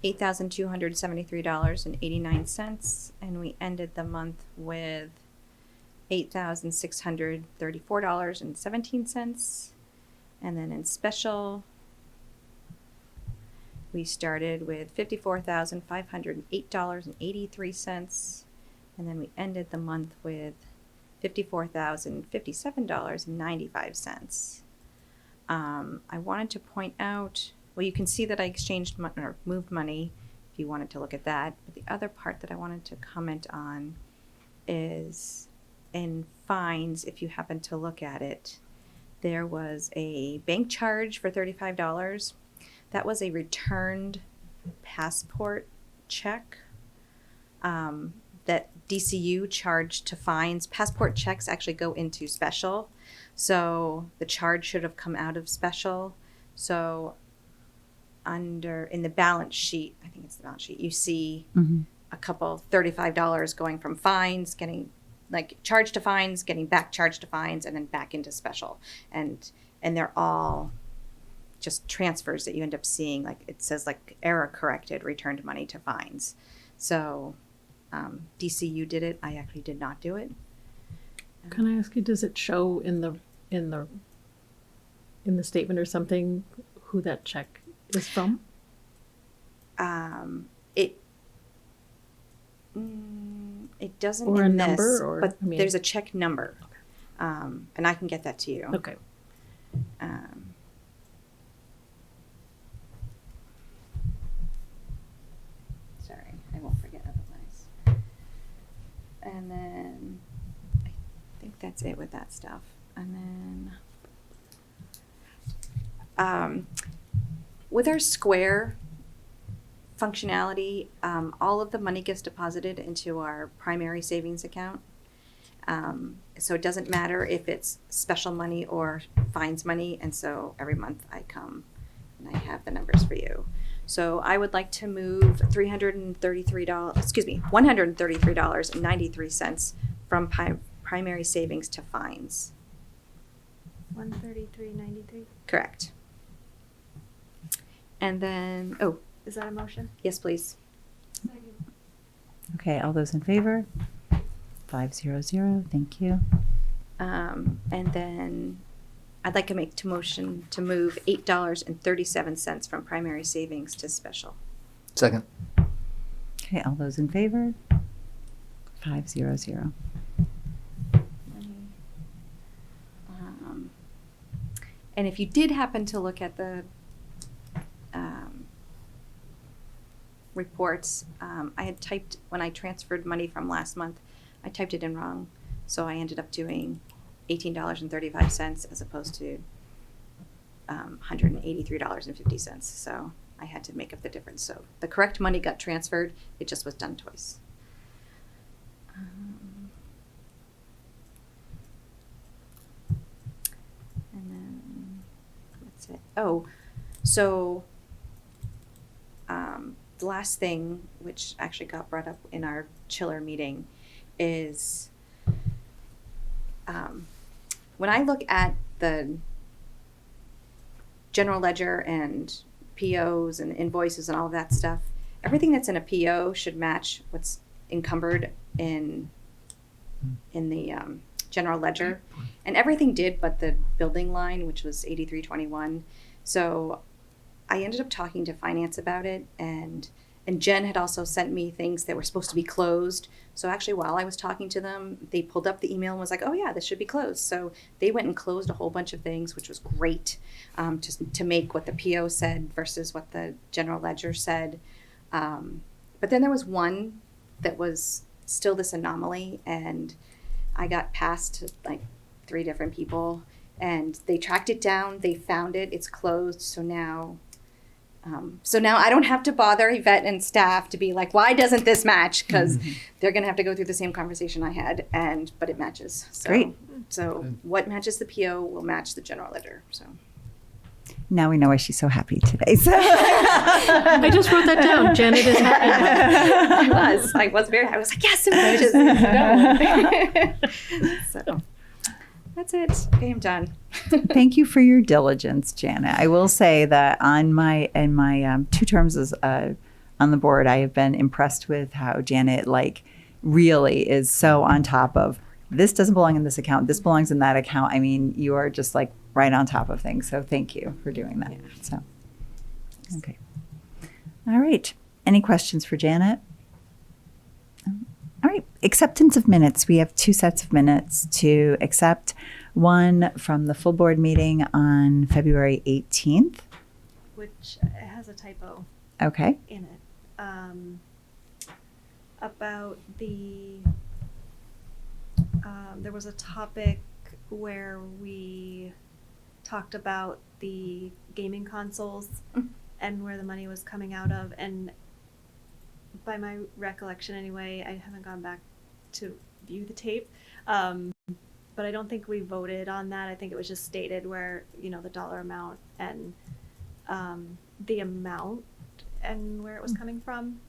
$8,273.89, and we ended the month with $8,634.17. And then in special, we started with $54,508.83, and then we ended the month with $54,057.95. I wanted to point out, well, you can see that I exchanged or moved money if you wanted to look at that. But the other part that I wanted to comment on is in fines, if you happen to look at it, there was a bank charge for $35. That was a returned passport check that DCU charged to fines. Passport checks actually go into special. So the charge should have come out of special. So in the balance sheet, I think it's the balance sheet, you see a couple $35 going from fines, getting like charged to fines, getting back charged to fines, and then back into special. And they're all just transfers that you end up seeing. Like it says like error corrected, returned money to fines. So DCU did it. I actually did not do it. Can I ask you, does it show in the statement or something who that check is from? It doesn't Or a in number, this, or- but I mean- there's a check number, and I can get that to you. Okay. Sorry, I won't forget otherwise. And And then I think that's it with that stuff. And then with our Square functionality, all of the money gets deposited into our primary savings account. So it doesn't matter if it's special money or fines money, and so every month I come and I have the numbers for you. So I would like to move $133.93 from primary savings to fines. 133.93. Correct. And then, Is that a motion? yes, please. Okay, all those in favor? 500, thank you. And then I'd like to make a motion to move $8.37 from primary savings to special. Second. Okay, all those in favor? 500. And if you did happen to look at the reports, I had typed, when I transferred money from last month, I typed it in wrong. So I ended up doing $18.35 as opposed to $183.50. So I had to make up the difference. So the correct money got transferred. It just was done twice. And then that's it. Oh, so the last thing, which actually got brought up in our chiller meeting, is when I look at the general ledger and POs and invoices and all of that stuff, everything that's in a PO should match what's encumbered in the general ledger, and everything did but the building line, which was 8321. So I ended up talking to finance about it, and Jen had also sent me things that were supposed to be closed. So actually, while I was talking to them, they pulled up the email and was like, oh yeah, this should be closed. So they went and closed a whole bunch of things, which was great, to make what the PO said versus what the general ledger said. But then there was one that was still this anomaly, and I got passed to like 3 different people, and they tracked it down, they found it, it's closed. So now I don't have to bother Yvette and staff to be like, why doesn't this match? Because they're going to have to go through the same conversation I had, but it matches. So, Great. So Good. what matches the PO will match the general ledger. So Now we know why she's so happy today. So. I just wrote that down. Janet is happy. I was very happy. I was like, yes, it matches. So that's it. Okay, I'm done. Thank you for your diligence, Janet. I will say that in my 2 terms as on the board, I have been impressed with how Janet really is so on top of this doesn't belong in this account, this belongs in that account. I mean, you are just right on top of things. So thank you for doing that. So, okay. All right. Any questions for Janet? All right. Acceptance of minutes. We have 2 sets of minutes to accept. One from the full board meeting on February 18th. Which has a typo Okay. in it. About the, there was a topic where we talked about the gaming consoles and where the money was coming out of, and by my recollection anyway, I haven't gone back to view the tape, but I don't think we voted on that. I think it was just stated where, the dollar amount and the amount and where it was coming from,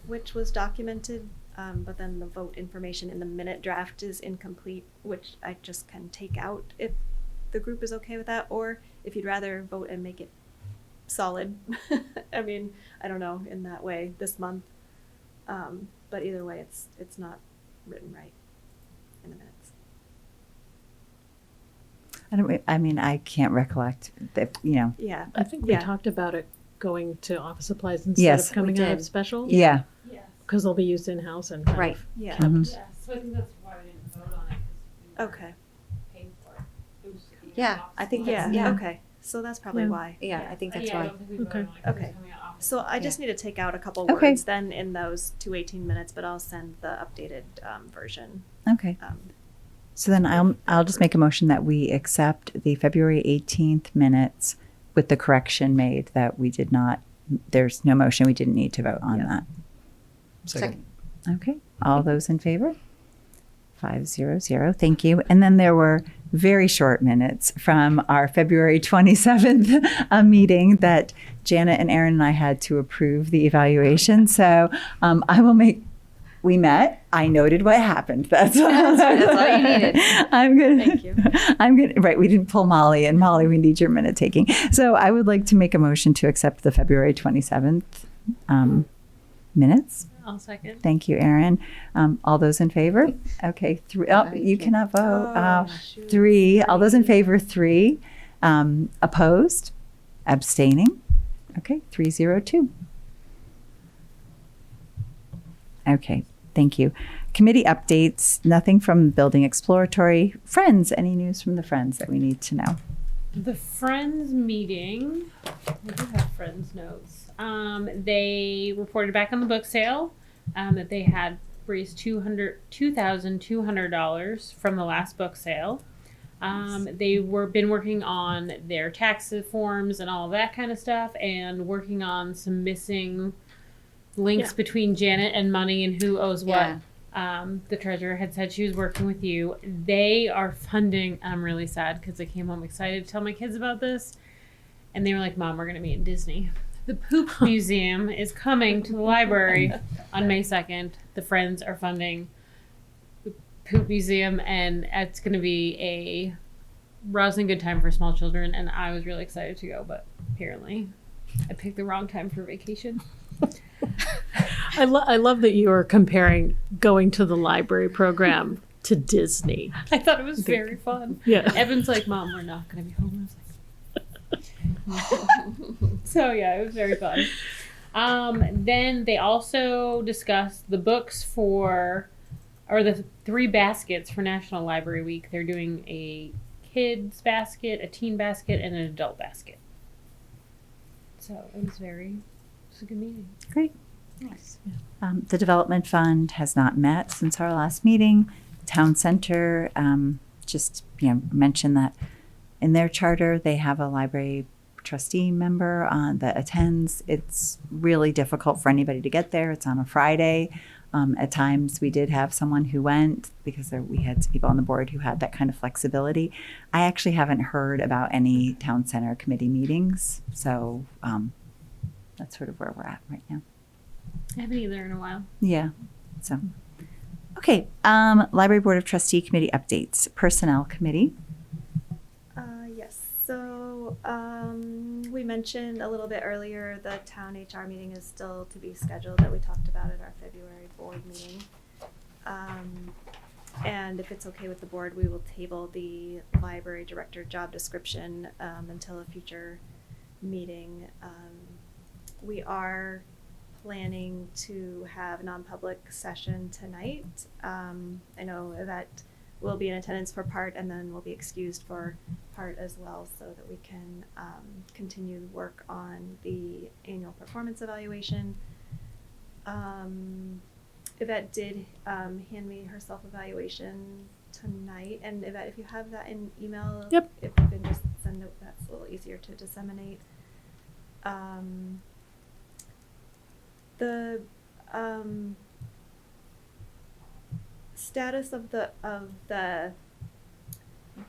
which was documented, but then the vote information in the minute draft is incomplete, which I just can take out if the group is okay with that, or if you'd rather vote and make it solid. I mean, I don't know, in that way this month. But either way, it's not written right in the minutes. I can't recollect that, Yeah. I think we Yeah. talked about it going to office supplies instead Yes. of coming We out of did. special. Yeah. Yes. Because they'll be used in-house and kind Right. of Yeah. kept. Mhm. Yeah, so I think that's why we didn't vote on it, because we Okay. weren't paying for it. It was, Yeah, I think Yeah. that's, yeah. Okay. So that's probably Yeah. why. Yeah, I think that's yeah, I why. don't think we voted Okay. on it, 'cause it was Okay. coming out office So I just need to take out a couple Okay. words then in those 2 minutes, but I'll send the updated version. Okay. So then I'll just make a motion that we accept the February 18th minutes with the correction made that we did not, there's no motion, we didn't need to vote on Yeah. that. Second. Okay, all those in favor? 500, thank you. And then there were very short minutes from our February 27th meeting that Janet and Aaron and I had to approve the evaluation. So we met, I noted what happened. That's all you needed. I'm good. Thank you. I'm good. Right, we didn't pull Molly, and Molly, we need your minute taking. So I would like to make a motion to accept the February 27th minutes. I'll second. Thank you, Erin. All those in favor? Okay, three. Oh, you cannot vote. Shoot. Three. All those in favor, three. Opposed? Abstaining? Okay, 302. Okay, thank you. Committee updates, nothing from Building Exploratory. Friends, any news from the Friends that we need to know? The Friends meeting, I do have Friends notes. They reported back on the book sale that they had raised $2,200 from the last book sale. They been working on their tax forms and all that kind of stuff, and working on some missing links between Janet and money and who owes what. The treasurer had said she was working with you. They are funding. I'm really sad because I came home excited to tell my kids about this, and they were like, "Mom, we're going to be in Disney." The Poop Museum is coming to the library on May 2nd. The Friends are funding the Poop Museum, and it's going to be a rousing good time for small children. And I was really excited to go, but apparently I picked the wrong time for vacation. I love that you are comparing going to the library program to Disney. I thought it was very fun. Yeah. Evan's like, "Mom, we're not going to be home." I was like, so yeah, it was very fun. Then they also discussed the books the 3 baskets for National Library Week. They're doing a kids basket, a teen basket, and an adult basket. So it was a good meeting. Great. Nice. The Development Fund has not met since our last meeting. Town Center just mentioned that in their charter they have a library trustee member that attends. It's really difficult for anybody to get there. It's on a Friday. At times we did have someone who went because we had some people on the board who had that kind of flexibility. I actually haven't heard about any Town Center committee meetings, so that's sort of where we're at right now. I haven't either in a while. Yeah. So, okay. Library Board of Trustee Committee updates. Personnel Committee. Yes. So we mentioned a little bit earlier the town HR meeting is still to be scheduled that we talked about at our February board meeting. And if it's okay with the board, we will table the library director job description until a future meeting. We are planning to have a non-public session tonight. I know Yvette will be in attendance for part and then will be excused for part as well, so that we can continue work on the annual performance evaluation. Yvette did hand me her self-evaluation tonight, and Yvette, if you have that in email, Yep. if you can just send it, that's a little easier to disseminate. The status of the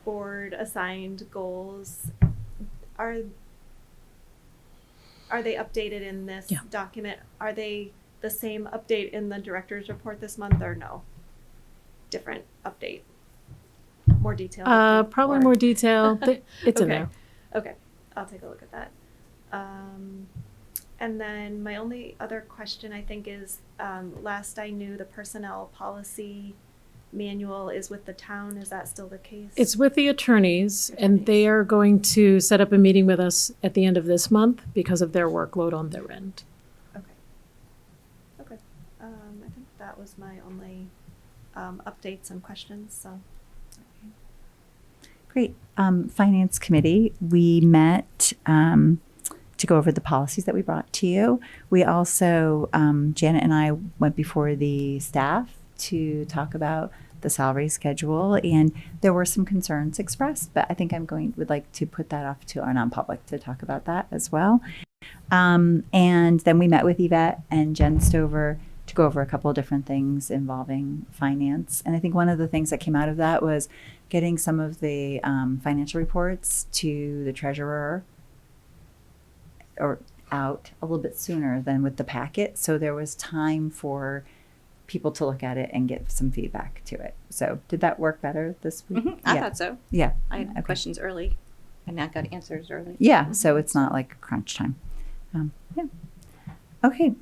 board assigned goals, are they updated in this Yeah. document? Are they the same update in the director's report this month, or no? Different update? More detailed? update, Probably or- more detail. It's in Okay. there. Okay, I'll take a look at that. And then my only other question, I think, is last I knew, the personnel policy manual is with the town. Is that still the case? It's with the attorneys, and they are going to set up a meeting with us at the end of this month because of their workload on their end. Okay. Okay. I think that was my only updates and questions, so. Great. Finance Committee, we met to go over the policies that we brought to you. We also, Janet and I went before the staff to talk about the salary schedule, and there were some concerns expressed, but I think would like to put that off to our non-public to talk about that as well. And then we met with Yvette and Jen Stover to go over a couple of different things involving finance. And I think one of the things that came out of that was getting some of the financial reports to the treasurer or out a little bit sooner than with the packet. So there was time for people to look at it and get some feedback to it. So did that work better this week? I thought so. Yeah. I had Okay. questions early, and I got answers early. Yeah, so it's not like crunch time. Yeah. Okay,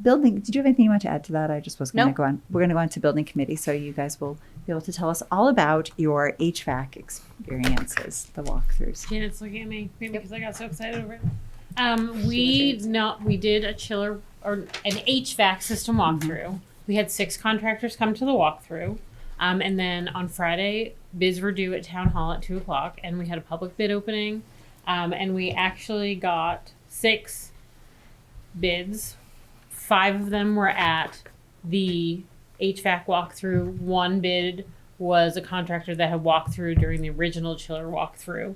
building, did you have anything you want to add to that? I just was going to No. go on. We're going to go on to building committee, so you guys will be able to tell us all about your HVAC experiences, the walkthroughs. Janet's looking at me, maybe because I got so excited over it. She We did a chiller or an HVAC system walkthrough. We had 6 contractors come to the walkthrough. And then on Friday, bids were due at Town Hall at 2:00, and we had a public bid opening. And we actually got 6 bids. 5 of them were at the HVAC walkthrough. 1 bid was a contractor that had walked through during the original chiller walkthrough.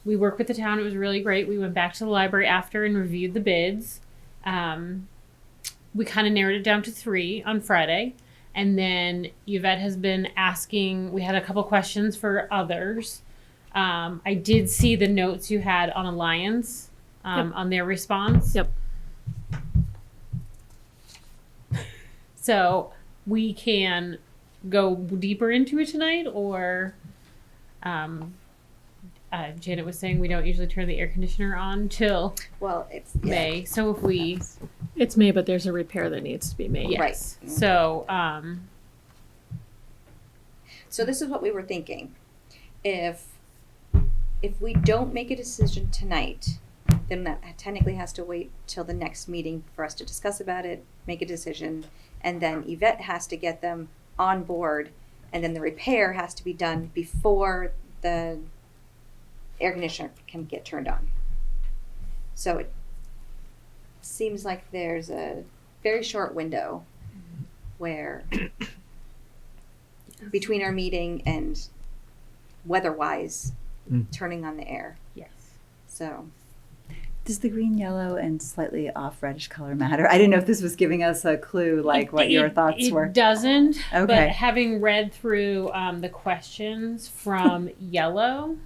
We worked with the town. It was really great. We went back to the library after and reviewed the bids. We kind of narrowed it down to 3 on Friday. And then Yvette has been asking, we had a couple questions for others. I did see the notes you had on Alliance on their response. Yep. So we can go deeper into it tonight, or Janet was saying we don't usually turn the air conditioner on till Well, it's May. So if we, It's May, but there's a repair that needs to be made. yes. Right. So, So this is what we were thinking. If we don't make a decision tonight, then that technically has to wait till the next meeting for us to discuss about it, make a decision, and then Yvette has to get them on board, and then the repair has to be done before the air conditioner can get turned on. So it seems like there's a very short window where between our meeting and weather-wise turning on the air. yes. So Does the green, yellow, and slightly off reddish color matter? I didn't know if this was giving us a clue, like what your thoughts were. It doesn't. Okay. But having read through the questions from Yellow,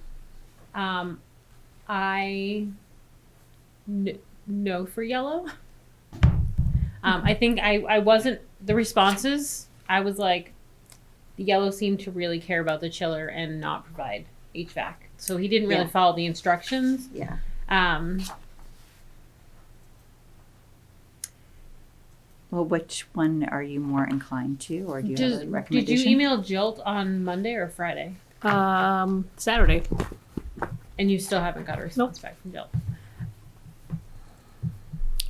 I know for Yellow. I think I wasn't, the responses, I was like, the Yellow seemed to really care about the chiller and not provide HVAC. So he didn't really Yeah. follow the instructions. yeah, Well, which one are you more inclined to, or do you have a did recommendation? you email Jilt on Monday or Friday? Saturday. And you still haven't got a response back from Jill.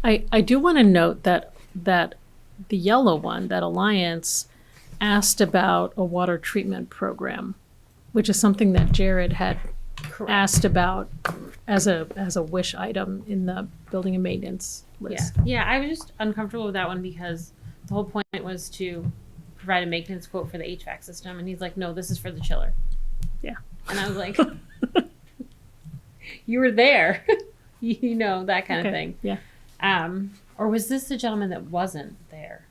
I do want to note that the yellow one, that Alliance, asked about a water treatment program, which is something that Jared had asked about as a wish item in the building and maintenance list. Yeah, I was just uncomfortable with that one because the whole point was to provide a maintenance quote for the HVAC system, and he's like, "No, this is for the chiller." Yeah. And I was like, "You were there, you know, that kind of thing." Yeah. Or was this the gentleman that wasn't there?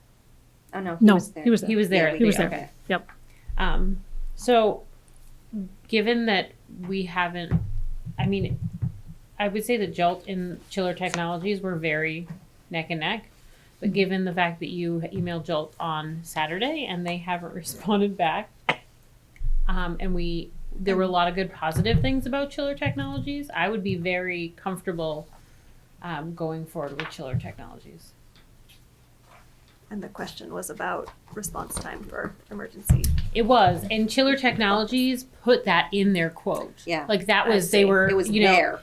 oh no, he No, was there. he was there. He was there. Yeah, He was there. Okay. Yep. So, given that we haven't, I mean, I would say that Jolt and Chiller Technologies were very neck and neck. But given the fact that you emailed Jolt on Saturday and they haven't responded back, and there were a lot of good positive things about Chiller Technologies, I would be very comfortable going forward with Chiller Technologies. And the question was about response time for emergency. It was, and Chiller Technologies put that in their quote. Yeah. Like that I was, they see. were, It was you know, there.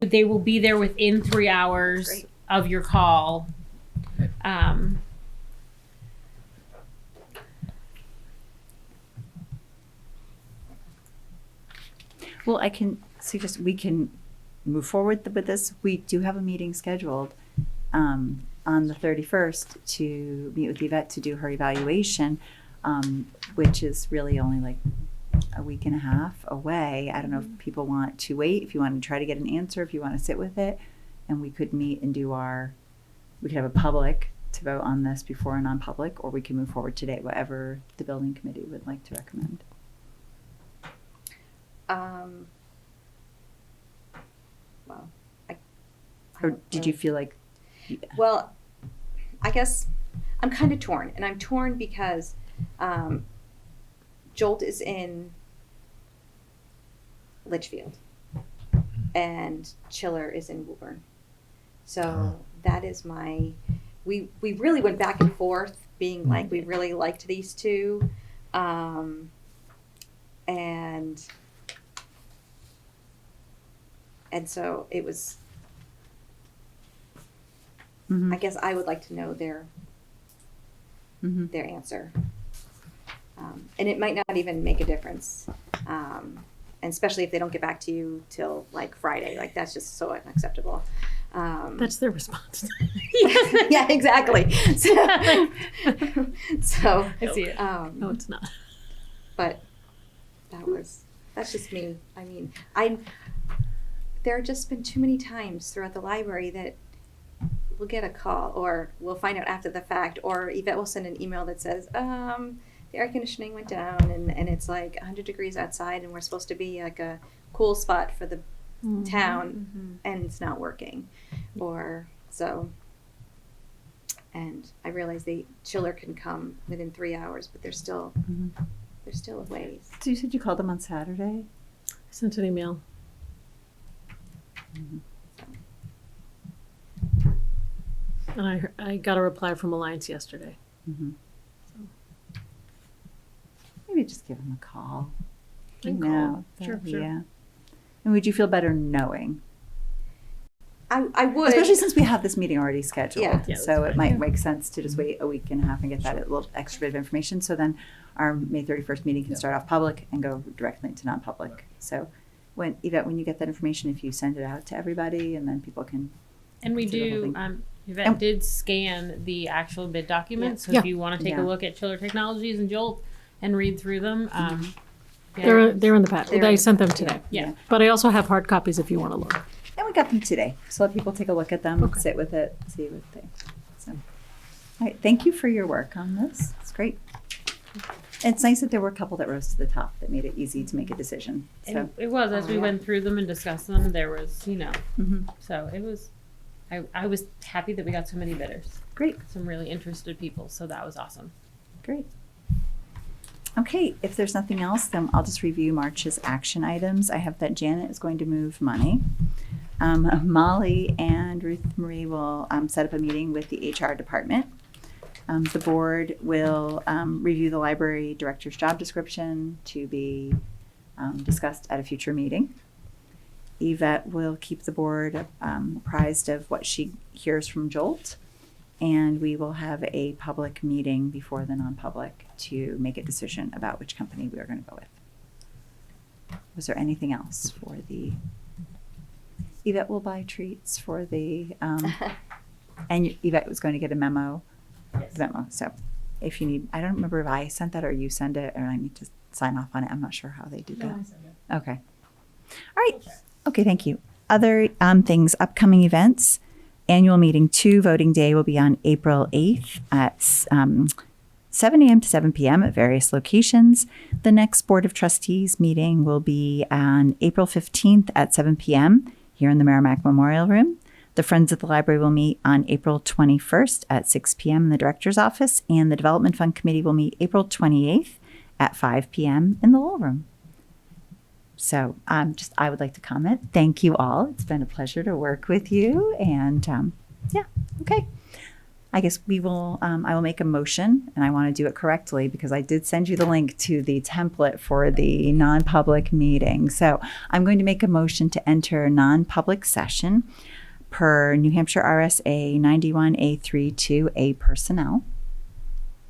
they will be there within 3 hours Great. of your call. Well, I can suggest we can move forward with this. We do have a meeting scheduled on the 31st to meet with Yvette to do her evaluation, which is really only like a week and a half away. I don't know if people want to wait, if you want to try to get an answer, if you want to sit with it, and we could meet and we could have a public to vote on this before a non-public, or we can move forward today, whatever the building committee would like to recommend. Well, Or did you feel like? Well, I guess I'm kind of torn, and I'm torn because Jolt is in Litchfield, and Chiller is in Woburn. So that is my. We really went back and forth, being like we really liked these two, and so it was. Mm-hmm. I guess I would like to know their answer, and it might not even make a difference, and especially if they don't get back to you till like Friday. Like that's just so unacceptable. That's their response. Yeah, exactly. So I see it. no, it's not. But that's just me. I mean, there have just been too many times throughout the library that we'll get a call, or we'll find out after the fact, or Yvette will send an email that says, the air conditioning went down, and it's like 100 degrees outside, and we're supposed to be like a cool spot for the town, and it's not working, or so. And I realize Chiller can come within 3 hours, but there's still a ways. So you said you called them on Saturday? I sent an email. And I got a reply from Alliance yesterday. Mm-hmm. So. Maybe just give them a call. And No, call. Sure. Yeah. And would you feel better knowing? I would. Especially since we have this meeting already scheduled. Yeah. Yeah, So that's it fine. might make sense to just wait a week and a half and get that little extra bit of information. So then our May 31st meeting can start off public and go directly into non-public. So Yvette, when you get that information, if you send it out to everybody, and then people can. And we do the whole do, thing. Yvette And- did scan the actual bid documents, so Yeah. if you want to take Yeah. a look at Chiller Technologies and Jolt and read through them, yeah. They're in the packet. I sent them today. Yeah. But I also have hard copies if you want to look. And we got them today. So let people take a look at them, Okay. sit with it, see what they. So, all right. Thank you for your work on this. It's great. It's nice that there were a couple that rose to the top that made it easy to make a decision. So, And it was, as we yeah. went through them and discussed them, there was, mhm. so it was, I was happy that we got so many bidders, Great. some really interested people, so that was awesome. Great. Okay, if there's nothing else, then I'll just review March's action items. I have that Janet is going to move money. Molly and Ruth Marie will set up a meeting with the HR department. The board will review the library director's job description to be discussed at a future meeting. Yvette will keep the board apprised of what she hears from Jolt. And we will have a public meeting before the non-public to make a decision about which company we are going to go with. Was there anything else for the? Yvette will buy treats for the, and Yvette was going to get a memo. Yes. Memo. So if you need, I don't remember if I sent that or you send it, or I need to sign off on it. I'm not sure how they do that. Okay. All right. Okay. Thank you. Other things, upcoming events. Annual meeting 2, voting day, will be on April 8th at 7 a.m. to 7 p.m. at various locations. The next Board of Trustees meeting will be on April 15th at 7 p.m. here in the Merrimack Memorial Room. The Friends of the Library will meet on April 21st at 6 p.m. in the Director's Office, and the Development Fund Committee will meet April 28th at 5 p.m. in the Lowell Room. So I would like to comment. Thank you all. It's been a pleasure to work with you. And okay. I guess I will make a motion, and I want to do it correctly because I did send you the link to the template for the non-public meeting. So I'm going to make a motion to enter a non-public session per New Hampshire RSA 91A32A personnel.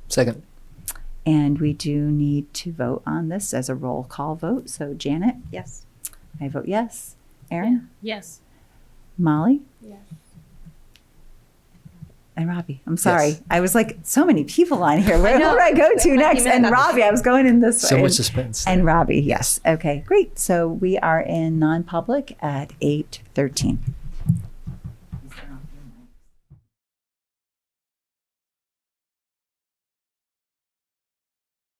Second. And we do need to vote on this as a roll call vote. So Janet, Yes. I vote yes. Erin? Yes. Molly? Yes. And Robbie. I'm sorry. Yes. I was like, so many people on here. Where know. would I go to Like, next? you And meant- Robbie, I was going in this So way. much suspense. And there. Robbie, yes. Okay, great. So we are in non-public at 8:13.